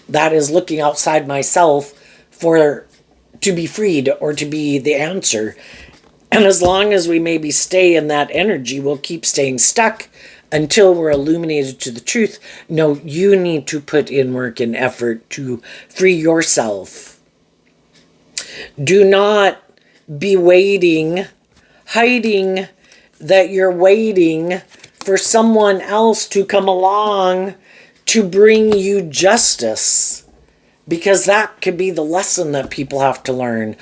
That is looking outside myself to be freed or to be the answer. And as long as we maybe stay in that energy, we'll keep staying stuck until we're illuminated to the truth. No, you need to put in work and effort to free yourself. Do not be waiting, hiding that you're waiting for someone else to come along to bring you justice, because that could be the lesson that people have to learn.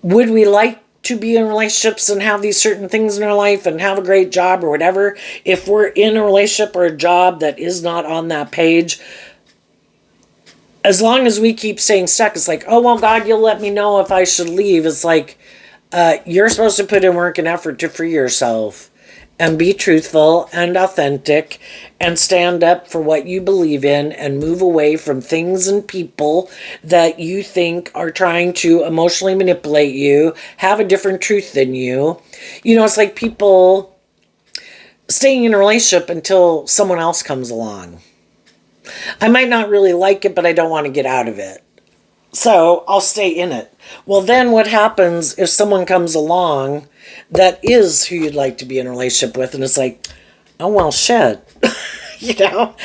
Would we like to be in relationships and have these certain things in our life and have a great job or whatever? If we're in a relationship or a job that is not on that page, as long as we keep staying stuck, it's like, oh, well, God, you'll let me know if I should leave. It's like, you're supposed to put in work and effort to free yourself and be truthful and authentic and stand up for what you believe in and move away from things and people that you think are trying to emotionally manipulate you, have a different truth than you. You know, it's like people staying in a relationship until someone else comes along. I might not really like it, but I don't want to get out of it, so I'll stay in it. Well, then what happens if someone comes along that is who you'd like to be in a relationship with, and it's like, oh, well, shit. You know,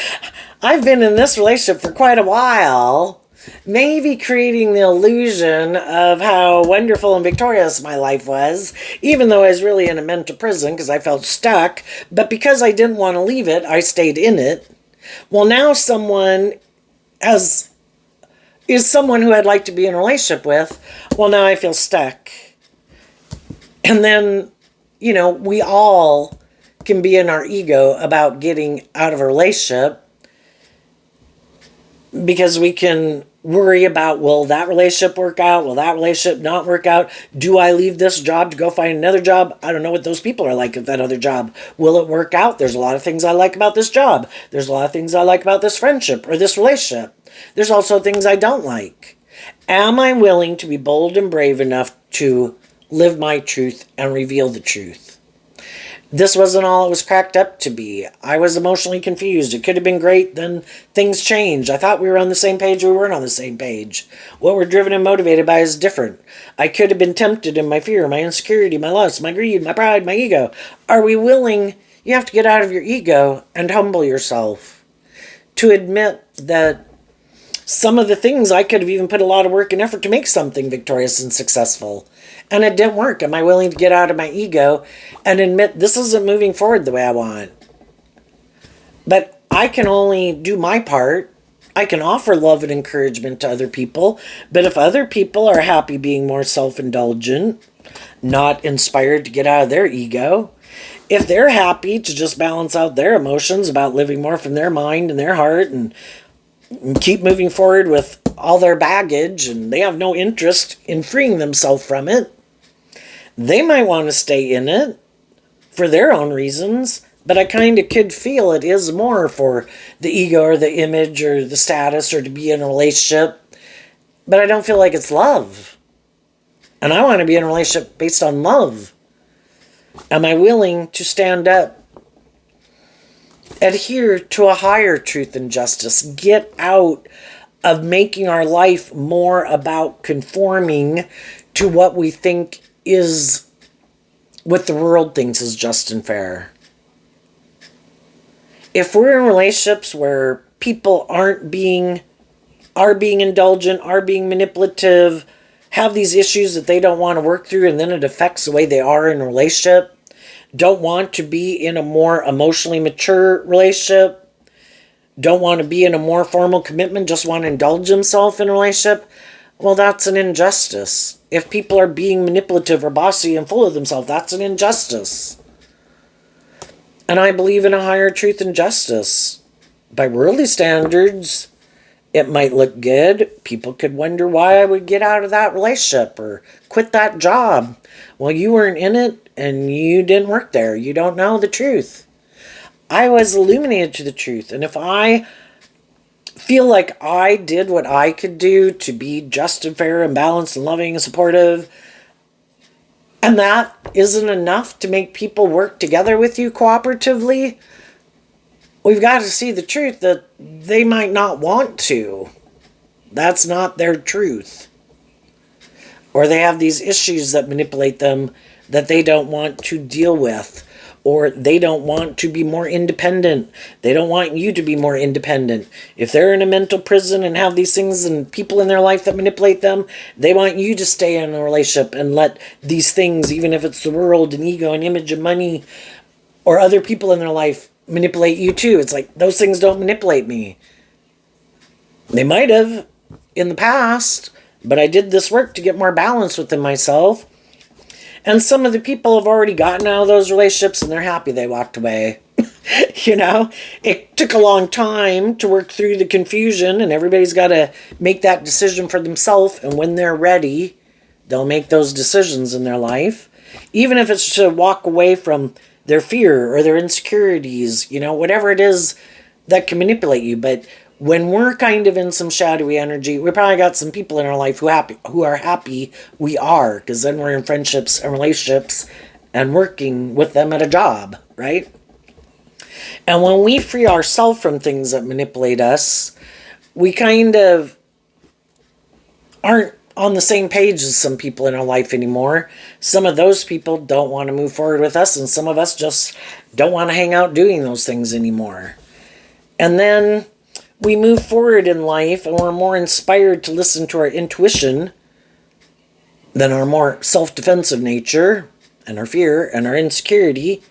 I've been in this relationship for quite a while, maybe creating the illusion of how wonderful and victorious my life was, even though I was really in a mental prison because I felt stuck. But because I didn't want to leave it, I stayed in it. Well, now someone is someone who I'd like to be in a relationship with. Well, now I feel stuck. And then, you know, we all can be in our ego about getting out of a relationship because we can worry about, will that relationship work out? Will that relationship not work out? Do I leave this job to go find another job? I don't know what those people are like at that other job. Will it work out? There's a lot of things I like about this job. There's a lot of things I like about this friendship or this relationship. There's also things I don't like. Am I willing to be bold and brave enough to live my truth and reveal the truth? This wasn't all it was cracked up to be. I was emotionally confused. It could have been great, then things changed. I thought we were on the same page, we weren't on the same page. What we're driven and motivated by is different. I could have been tempted in my fear, my insecurity, my lust, my greed, my pride, my ego. Are we willing? You have to get out of your ego and humble yourself to admit that some of the things I could have even put a lot of work and effort to make something victorious and successful, and it didn't work. Am I willing to get out of my ego and admit this isn't moving forward the way I want? But I can only do my part. I can offer love and encouragement to other people. But if other people are happy being more self-indulgent, not inspired to get out of their ego, if they're happy to just balance out their emotions about living more from their mind and their heart and keep moving forward with all their baggage, and they have no interest in freeing themselves from it, they might want to stay in it for their own reasons. But I kind of could feel it is more for the ego or the image or the status or to be in a relationship. But I don't feel like it's love. And I want to be in a relationship based on love. Am I willing to stand up? Adhere to a higher truth and justice. Get out of making our life more about conforming to what we think is what the world thinks is just and fair. if we're in relationships where people are being indulgent, are being manipulative, have these issues that they don't want to work through, and then it affects the way they are in a relationship, don't want to be in a more emotionally mature relationship, don't want to be in a more formal commitment, just want to indulge themselves in a relationship, well, that's an injustice. If people are being manipulative or bossy and full of themselves, that's an injustice. And I believe in a higher truth and justice. By worldly standards, it might look good. People could wonder why I would get out of that relationship or quit that job. Well, you weren't in it and you didn't work there. You don't know the truth. I was illuminated to the truth. And if I feel like I did what I could do to be just and fair and balanced and loving and supportive, and that isn't enough to make people work together with you cooperatively, we've got to see the truth that they might not want to. That's not their truth. Or they have these issues that manipulate them that they don't want to deal with. Or they don't want to be more independent. They don't want you to be more independent. If they're in a mental prison and have these things and people in their life that manipulate them, they want you to stay in a relationship and let these things, even if it's the world and ego and image and money or other people in their life, manipulate you too. It's like, those things don't manipulate me. They might have in the past, but I did this work to get more balance within myself. And some of the people have already gotten out of those relationships and they're happy they walked away. You know, it took a long time to work through the confusion, and everybody's got to make that decision for themselves. And when they're ready, they'll make those decisions in their life. Even if it's to walk away from their fear or their insecurities, you know, whatever it is that can manipulate you. But when we're kind of in some shadowy energy, we probably got some people in our life who are happy we are, because then we're in friendships and relationships and working with them at a job, right? And when we free ourselves from things that manipulate us, we kind of aren't on the same page as some people in our life anymore. Some of those people don't want to move forward with us, and some of us just don't want to hang out doing those things anymore. And then we move forward in life and we're more inspired to listen to our intuition than our more self-defensive nature and our fear and our insecurity.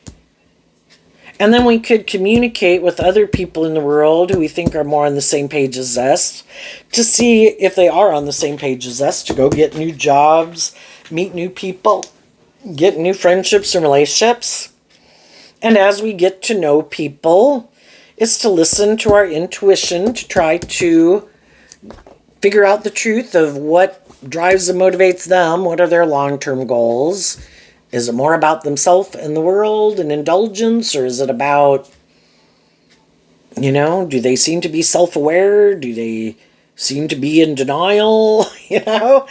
And then we could communicate with other people in the world who we think are more on the same page as us to see if they are on the same page as us, to go get new jobs, meet new people, get new friendships and relationships. And as we get to know people, it's to listen to our intuition to try to figure out the truth of what drives and motivates them. What are their long-term goals? Is it more about themselves and the world and indulgence? Or is it about, you know, do they seem to be self-aware? Do they seem to be in denial? You know,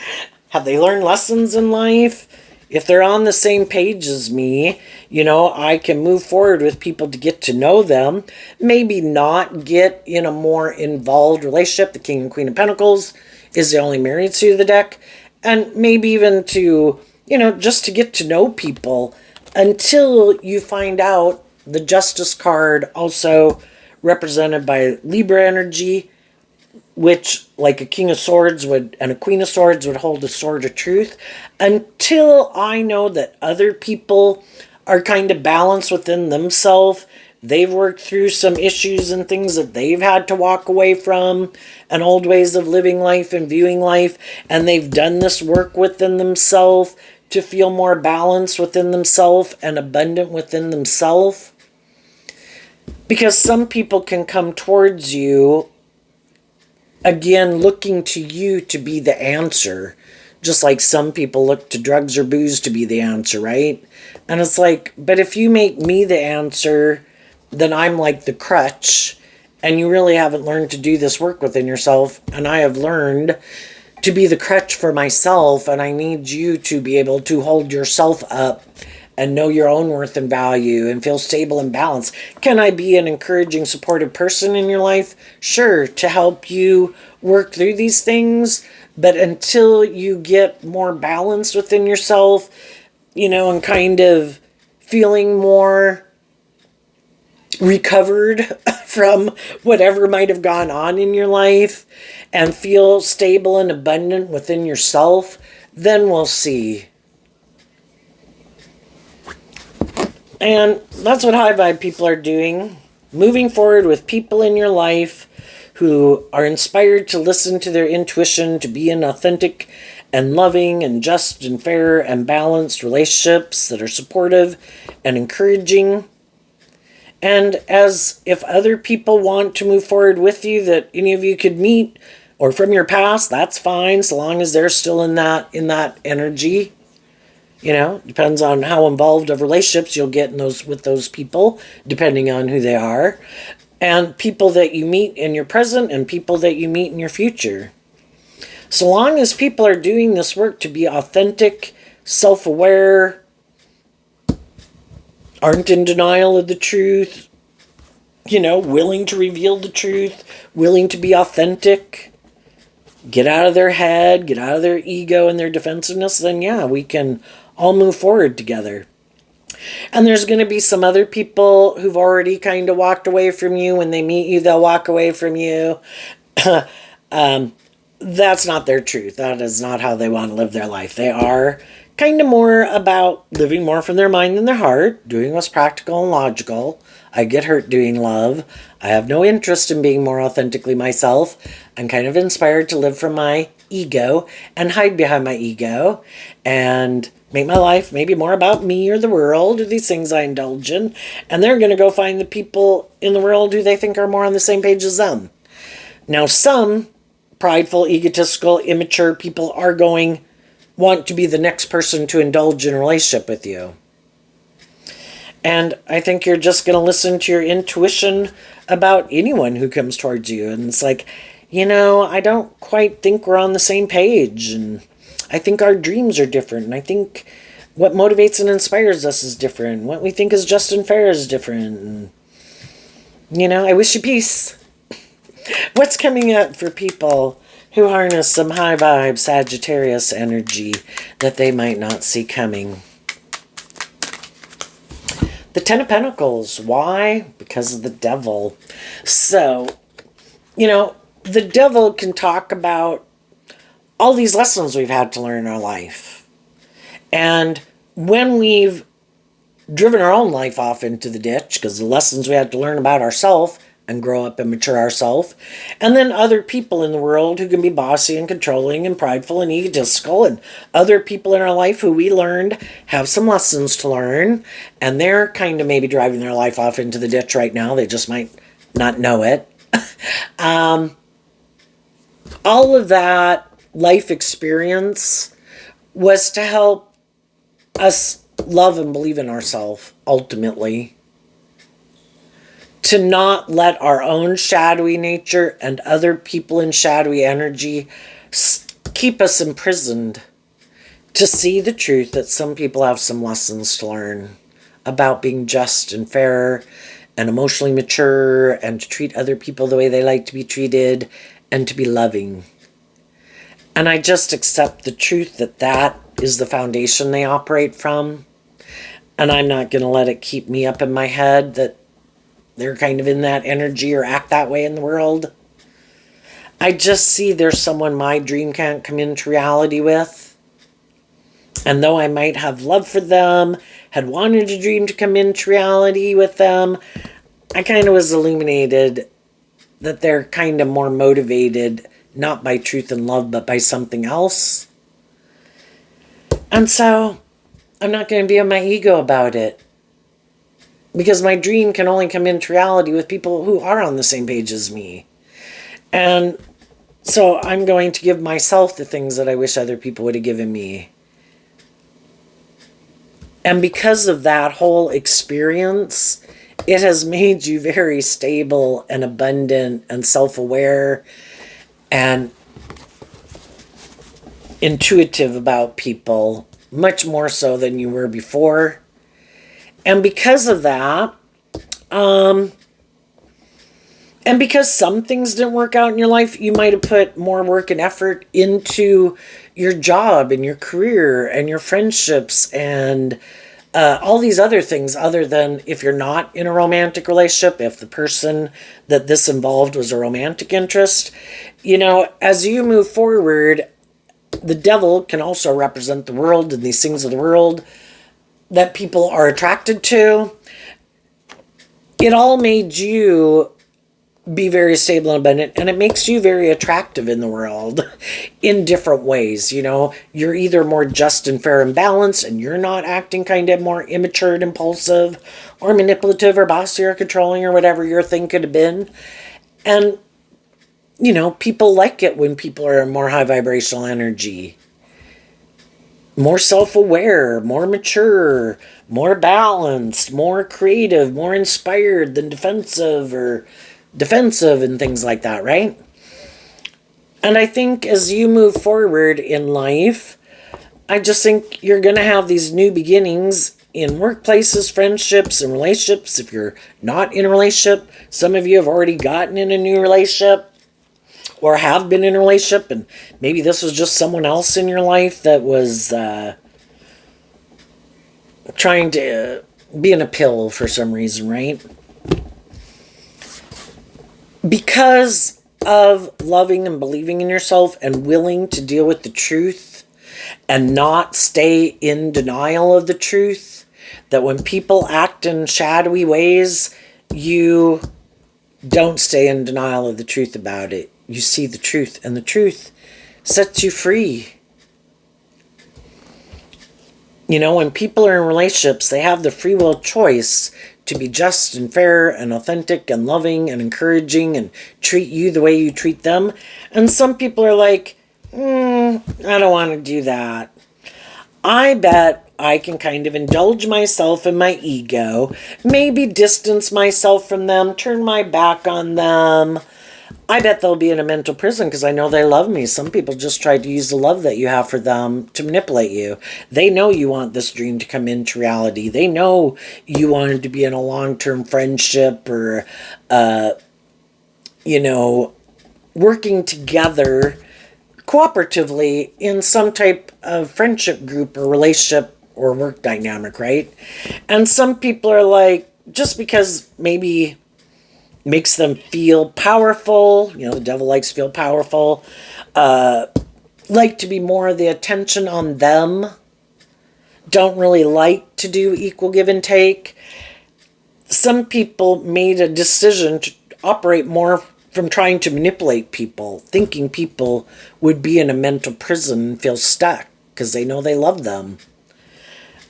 have they learned lessons in life? If they're on the same page as me, you know, I can move forward with people to get to know them. Maybe not get in a more involved relationship. The King and Queen of Pentacles is the only married suit of the deck. And maybe even to, you know, just to get to know people until you find out the Justice card, also represented by Libra energy, which, like a King of Swords would and a Queen of Swords would hold a sword of truth, until I know that other people are kind of balanced within themselves. They've worked through some issues and things that they've had to walk away from, and old ways of living life and viewing life, and they've done this work within themselves to feel more balanced within themselves and abundant within themselves. Because some people can come towards you again, looking to you to be the answer, just like some people look to drugs or booze to be the answer, right? And it's like, but if you make me the answer, then I'm like the crutch, and you really haven't learned to do this work within yourself. And I have learned to be the crutch for myself, and I need you to be able to hold yourself up and know your own worth and value and feel stable and balanced. Can I be an encouraging, supportive person in your life? Sure, to help you work through these things. But until you get more balanced within yourself, you know, and kind of feeling more recovered from whatever might have gone on in your life and feel stable and abundant within yourself, then we'll see. And that's what high vibe people are doing. Moving forward with people in your life who are inspired to listen to their intuition, to be in authentic and loving and just and fair and balanced relationships that are supportive and encouraging. And as if other people want to move forward with you that any of you could meet or from your past, that's fine, so long as they're still in that energy. You know, depends on how involved of relationships you'll get in those with those people, depending on who they are. And people that you meet in your present and people that you meet in your future. So long as people are doing this work to be authentic, self-aware, aren't in denial of the truth, you know, willing to reveal the truth, willing to be authentic, get out of their head, get out of their ego and their defensiveness, then yeah, we can all move forward together. And there's going to be some other people who've already kind of walked away from you. When they meet you, they'll walk away from you. That's not their truth. That is not how they want to live their life. They are kind of more about living more from their mind than their heart, doing what's practical and logical. I get hurt doing love. I have no interest in being more authentically myself. I'm kind of inspired to live from my ego and hide behind my ego and make my life maybe more about me or the world or these things I indulge in. And they're going to go find the people in the world who they think are more on the same page as them. Now, some prideful, egotistical, immature people are want to be the next person to indulge in a relationship with you. And I think you're just going to listen to your intuition about anyone who comes towards you. And it's like, you know, I don't quite think we're on the same page. And I think our dreams are different. And I think what motivates and inspires us is different. What we think is just and fair is different. And, you know, I wish you peace. What's coming up for people who harness some high vibe Sagittarius energy that they might not see coming? The Ten of Pentacles. Why? Because of the devil. So, you know, the devil can talk about all these lessons we've had to learn in our life. And when we've driven our own life off into the ditch, because the lessons we had to learn about ourselves and grow up and mature ourselves, and then other people in the world who can be bossy and controlling and prideful and egotistical, and other people in our life who we learned have some lessons to learn, and they're kind of maybe driving their life off into the ditch right now. They just might not know it. All of that life experience was to help us love and believe in ourselves, ultimately. To not let our own shadowy nature and other people in shadowy energy keep us imprisoned. To see the truth that some people have some lessons to learn about being just and fair and emotionally mature and to treat other people the way they like to be treated and to be loving. And I just accept the truth that that is the foundation they operate from. And I'm not going to let it keep me up in my head that they're kind of in that energy or act that way in the world. I just see there's someone my dream can't come into reality with. And though I might have love for them, had wanted a dream to come into reality with them, I kind of was illuminated that they're kind of more motivated, not by truth and love, but by something else. And so I'm not going to be on my ego about it. Because my dream can only come into reality with people who are on the same page as me. And so I'm going to give myself the things that I wish other people would have given me. And because of that whole experience, it has made you very stable and abundant and self-aware and intuitive about people, much more so than you were before. And because of that, and because some things didn't work out in your life, you might have put more work and effort into your job and your career and your friendships and all these other things, other than if you're not in a romantic relationship, if the person that this involved was a romantic interest, as you move forward, the devil can also represent the world and these things of the world that people are attracted to. It all made you be very stable and abundant, and it makes you very attractive in the world in different ways. You're either more just and fair and balanced, and you're not acting kind of more immature and impulsive or manipulative or bossy or controlling or whatever your thing could have been. And people like it when people are more high vibrational energy, more self-aware, more mature, more balanced, more creative, more inspired than defensive and things like that, right? And I think as you move forward in life, I just think you're going to have these new beginnings in workplaces, friendships, and relationships. If you're not in a relationship, some of you have already gotten in a new relationship or have been in a relationship, and maybe this was just someone else in your life that was trying to be in a pill for some reason, right? Because of loving and believing in yourself and willing to deal with the truth and not stay in denial of the truth, that when people act in shadowy ways, you don't stay in denial of the truth about it. You see the truth, and the truth sets you free. When people are in relationships, they have the free will choice to be just and fair and authentic and loving and encouraging and treat you the way you treat them. And some people are like, I don't want to do that. I bet I can kind of indulge myself in my ego, maybe distance myself from them, turn my back on them. I bet they'll be in a mental prison because I know they love me. Some people just try to use the love that you have for them to manipulate you. They know you want this dream to come into reality. They know you wanted to be in a long-term friendship or, working together cooperatively in some type of friendship group or relationship or work dynamic, right? And some people are like, just because maybe makes them feel powerful. The devil likes to feel powerful. Like to be more of the attention on them. Don't really like to do equal give and take. Some people made a decision to operate more from trying to manipulate people, thinking people would be in a mental prison and feel stuck because they know they love them.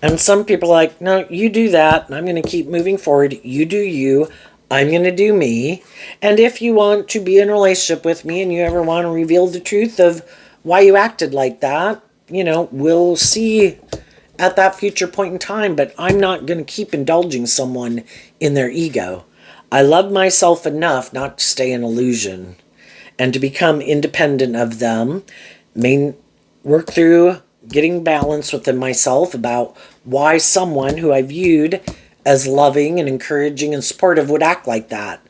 And some people are like, no, you do that, and I'm going to keep moving forward. You do you. I'm going to do me. And if you want to be in a relationship with me and you ever want to reveal the truth of why you acted like that, we'll see at that future point in time. But I'm not going to keep indulging someone in their ego. I love myself enough not to stay in illusion and to become independent of them. Work through getting balance within myself about why someone who I viewed as loving and encouraging and supportive would act like that.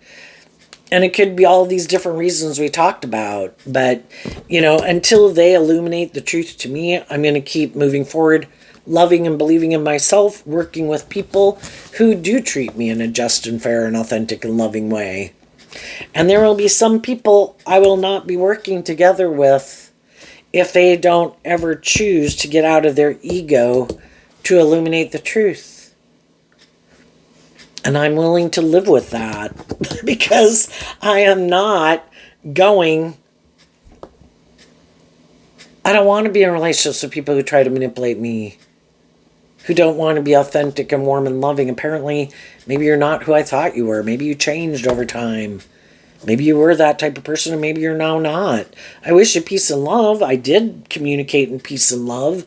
And it could be all these different reasons we talked about. But, until they illuminate the truth to me, I'm going to keep moving forward, loving and believing in myself, working with people who do treat me in a just and fair and authentic and loving way. And there will be some people I will not be working together with if they don't ever choose to get out of their ego to illuminate the truth. And I'm willing to live with that because I am not going. I don't want to be in relationships with people who try to manipulate me, who don't want to be authentic and warm and loving. Apparently, maybe you're not who I thought you were. Maybe you changed over time. Maybe you were that type of person and maybe you're now not. I wish you peace and love. I did communicate in peace and love,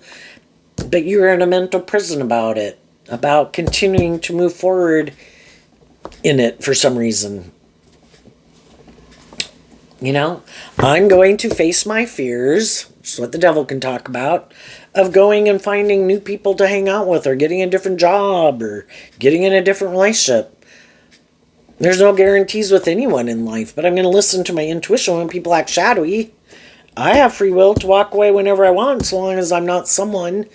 but you were in a mental prison about it, about continuing to move forward in it for some reason. I'm going to face my fears, which is what the devil can talk about, of going and finding new people to hang out with or getting a different job or getting in a different relationship. There's no guarantees with anyone in life, but I'm going to listen to my intuition when people act shadowy. I have free will to walk away whenever I want, so long as I'm not someone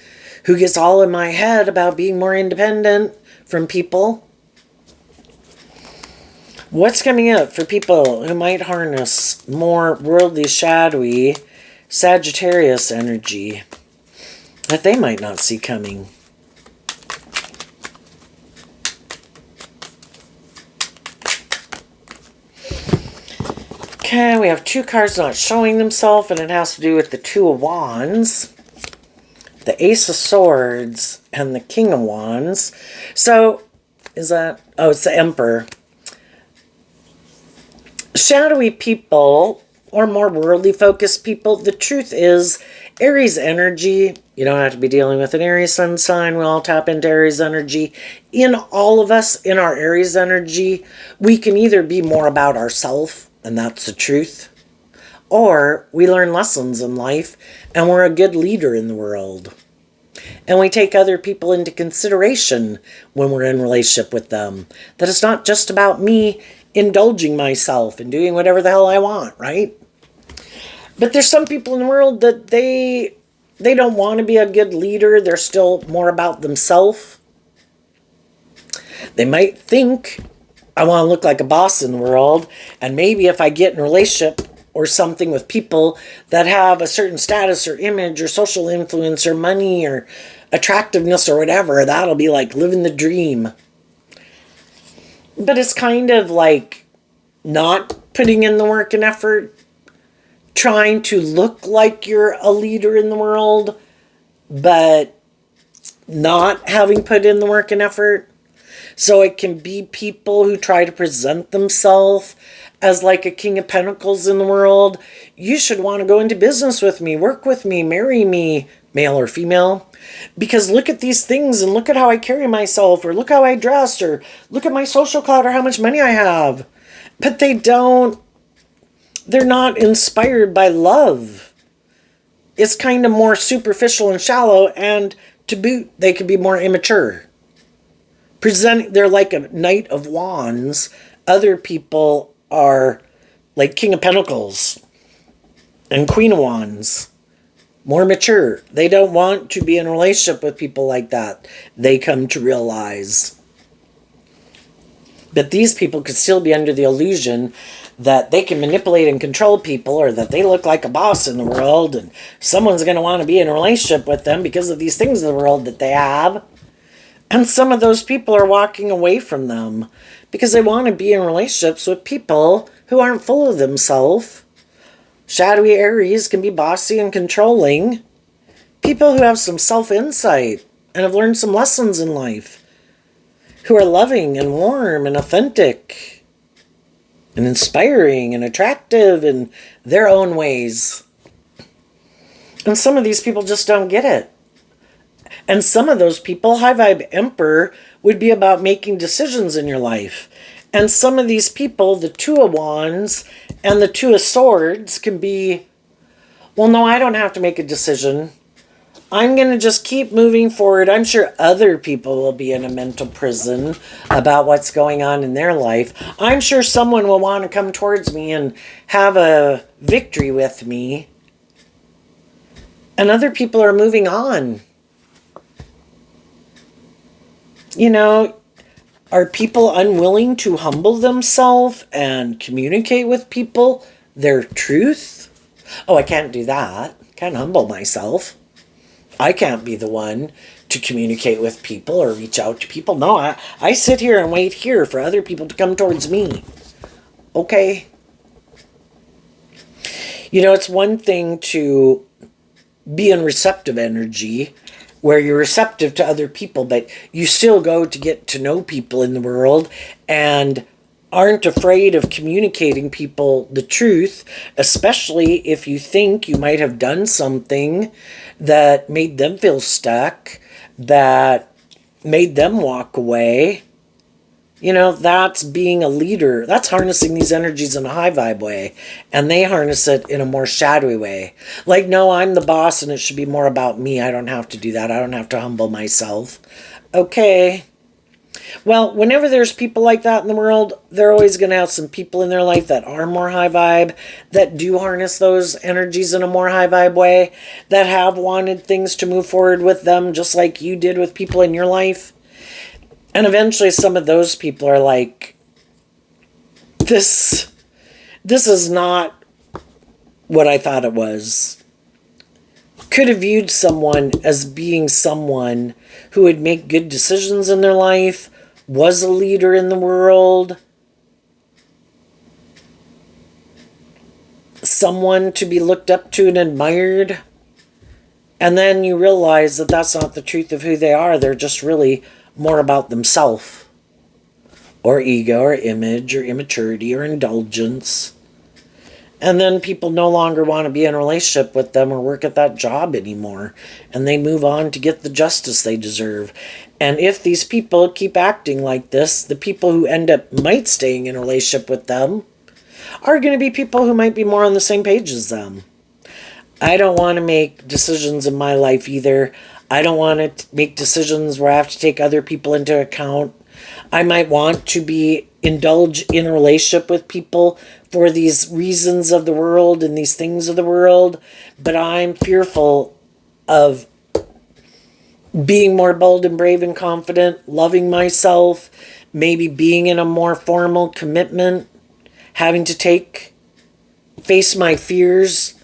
who gets all in my head about being more independent from people. What's coming up for people who might harness more worldly, shadowy Sagittarius energy that they might not see coming? Okay, we have 2 cards not showing themselves, and it has to do with the 2 of Wands, the Ace of Swords, and the King of Wands. So, is that... oh, it's the Emperor. Shadowy people, or more worldly focused people, the truth is, Aries energy, you don't have to be dealing with an Aries sun sign, we all tap into Aries energy. In all of us, in our Aries energy, we can either be more about ourselves, and that's the truth, or we learn lessons in life, and we're a good leader in the world. And we take other people into consideration when we're in relationship with them. That it's not just about me indulging myself and doing whatever the hell I want, right? But there's some people in the world that they don't want to be a good leader. They're still more about themselves. They might think, I want to look like a boss in the world, and maybe if I get in a relationship or something with people that have a certain status or image or social influence or money or attractiveness or whatever, that'll be like living the dream. But it's kind of like not putting in the work and effort, trying to look like you're a leader in the world, but not having put in the work and effort. So it can be people who try to present themselves as like a King of Pentacles in the world. You should want to go into business with me, work with me, marry me, male or female. Because look at these things and look at how I carry myself, or look how I dress, or look at my social clout, or how much money I have. But they're not inspired by love. It's kind of more superficial and shallow, and to boot, they could be more immature. They're like a Knight of Wands. Other people are like King of Pentacles and Queen of Wands. More mature. They don't want to be in a relationship with people like that. They come to realize. But these people could still be under the illusion that they can manipulate and control people, or that they look like a boss in the world, and someone's going to want to be in a relationship with them because of these things in the world that they have. And some of those people are walking away from them because they want to be in relationships with people who aren't full of themselves. Shadowy Aries can be bossy and controlling. People who have some self-insight and have learned some lessons in life. Who are loving and warm and authentic and inspiring and attractive in their own ways. And some of these people just don't get it. And some of those people, high vibe Emperor, would be about making decisions in your life. And some of these people, the 2 of Wands and the 2 of Swords, can be, well, no, I don't have to make a decision. I'm going to just keep moving forward. I'm sure other people will be in a mental prison about what's going on in their life. I'm sure someone will want to come towards me and have a victory with me. And other people are moving on. You know, are people unwilling to humble themselves and communicate with people their truth? Oh, I can't do that. Can't humble myself. I can't be the one to communicate with people or reach out to people. No, I sit here and wait here for other people to come towards me. Okay. You know, it's one thing to be in receptive energy, where you're receptive to other people, but you still go to get to know people in the world and aren't afraid of communicating people the truth, especially if you think you might have done something that made them feel stuck, that made them walk away. You know, that's being a leader. That's harnessing these energies in a high vibe way. And they harness it in a more shadowy way. Like, no, I'm the boss and it should be more about me. I don't have to do that. I don't have to humble myself. Okay. Well, whenever there's people like that in the world, they're always going to have some people in their life that are more high vibe, that do harness those energies in a more high vibe way, that have wanted things to move forward with them, just like you did with people in your life. And eventually some of those people are like, this is not what I thought it was. Could have viewed someone as being someone who would make good decisions in their life, was a leader in the world, someone to be looked up to and admired. And then you realize that that's not the truth of who they are. They're just really more about themselves, or ego, or image, or immaturity, or indulgence. And then people no longer want to be in a relationship with them or work at that job anymore. And they move on to get the justice they deserve. And if these people keep acting like this, the people who end up might staying in a relationship with them are going to be people who might be more on the same page as them. I don't want to make decisions in my life either. I don't want to make decisions where I have to take other people into account. I might want to indulge in a relationship with people for these reasons of the world and these things of the world, but I'm fearful of being more bold and brave and confident, loving myself, maybe being in a more formal commitment, having to face my fears.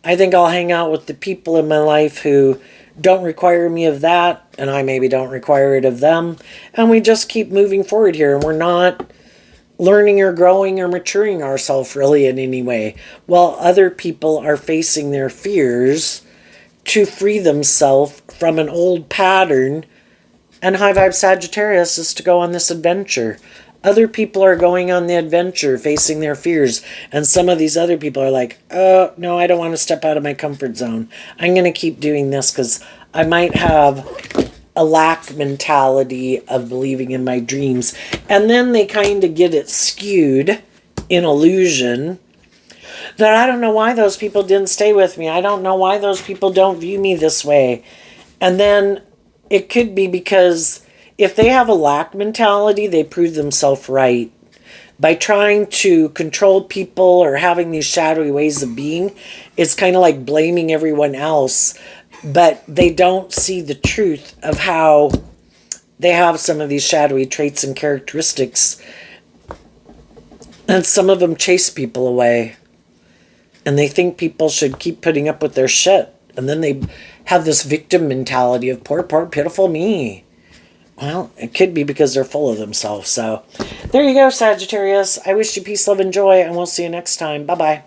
I think I'll hang out with the people in my life who don't require me of that, and I maybe don't require it of them, and we just keep moving forward here, and we're not learning or growing or maturing ourselves really in any way, while other people are facing their fears to free themselves from an old pattern. And high vibe Sagittarius is to go on this adventure. Other people are going on the adventure, facing their fears, and some of these other people are like, oh no, I don't want to step out of my comfort zone. I'm going to keep doing this because I might have a lack mentality of believing in my dreams. And then they kind of get it skewed in illusion that I don't know why those people didn't stay with me. I don't know why those people don't view me this way. And then it could be because if they have a lack mentality, they prove themselves right. By trying to control people or having these shadowy ways of being, it's kind of like blaming everyone else, but they don't see the truth of how they have some of these shadowy traits and characteristics. And some of them chase people away. And they think people should keep putting up with their shit. And then they have this victim mentality of poor, poor, pitiful me. Well, it could be because they're full of themselves. So there you go, Sagittarius. I wish you peace, love, and joy, and we'll see you next time. Bye-bye.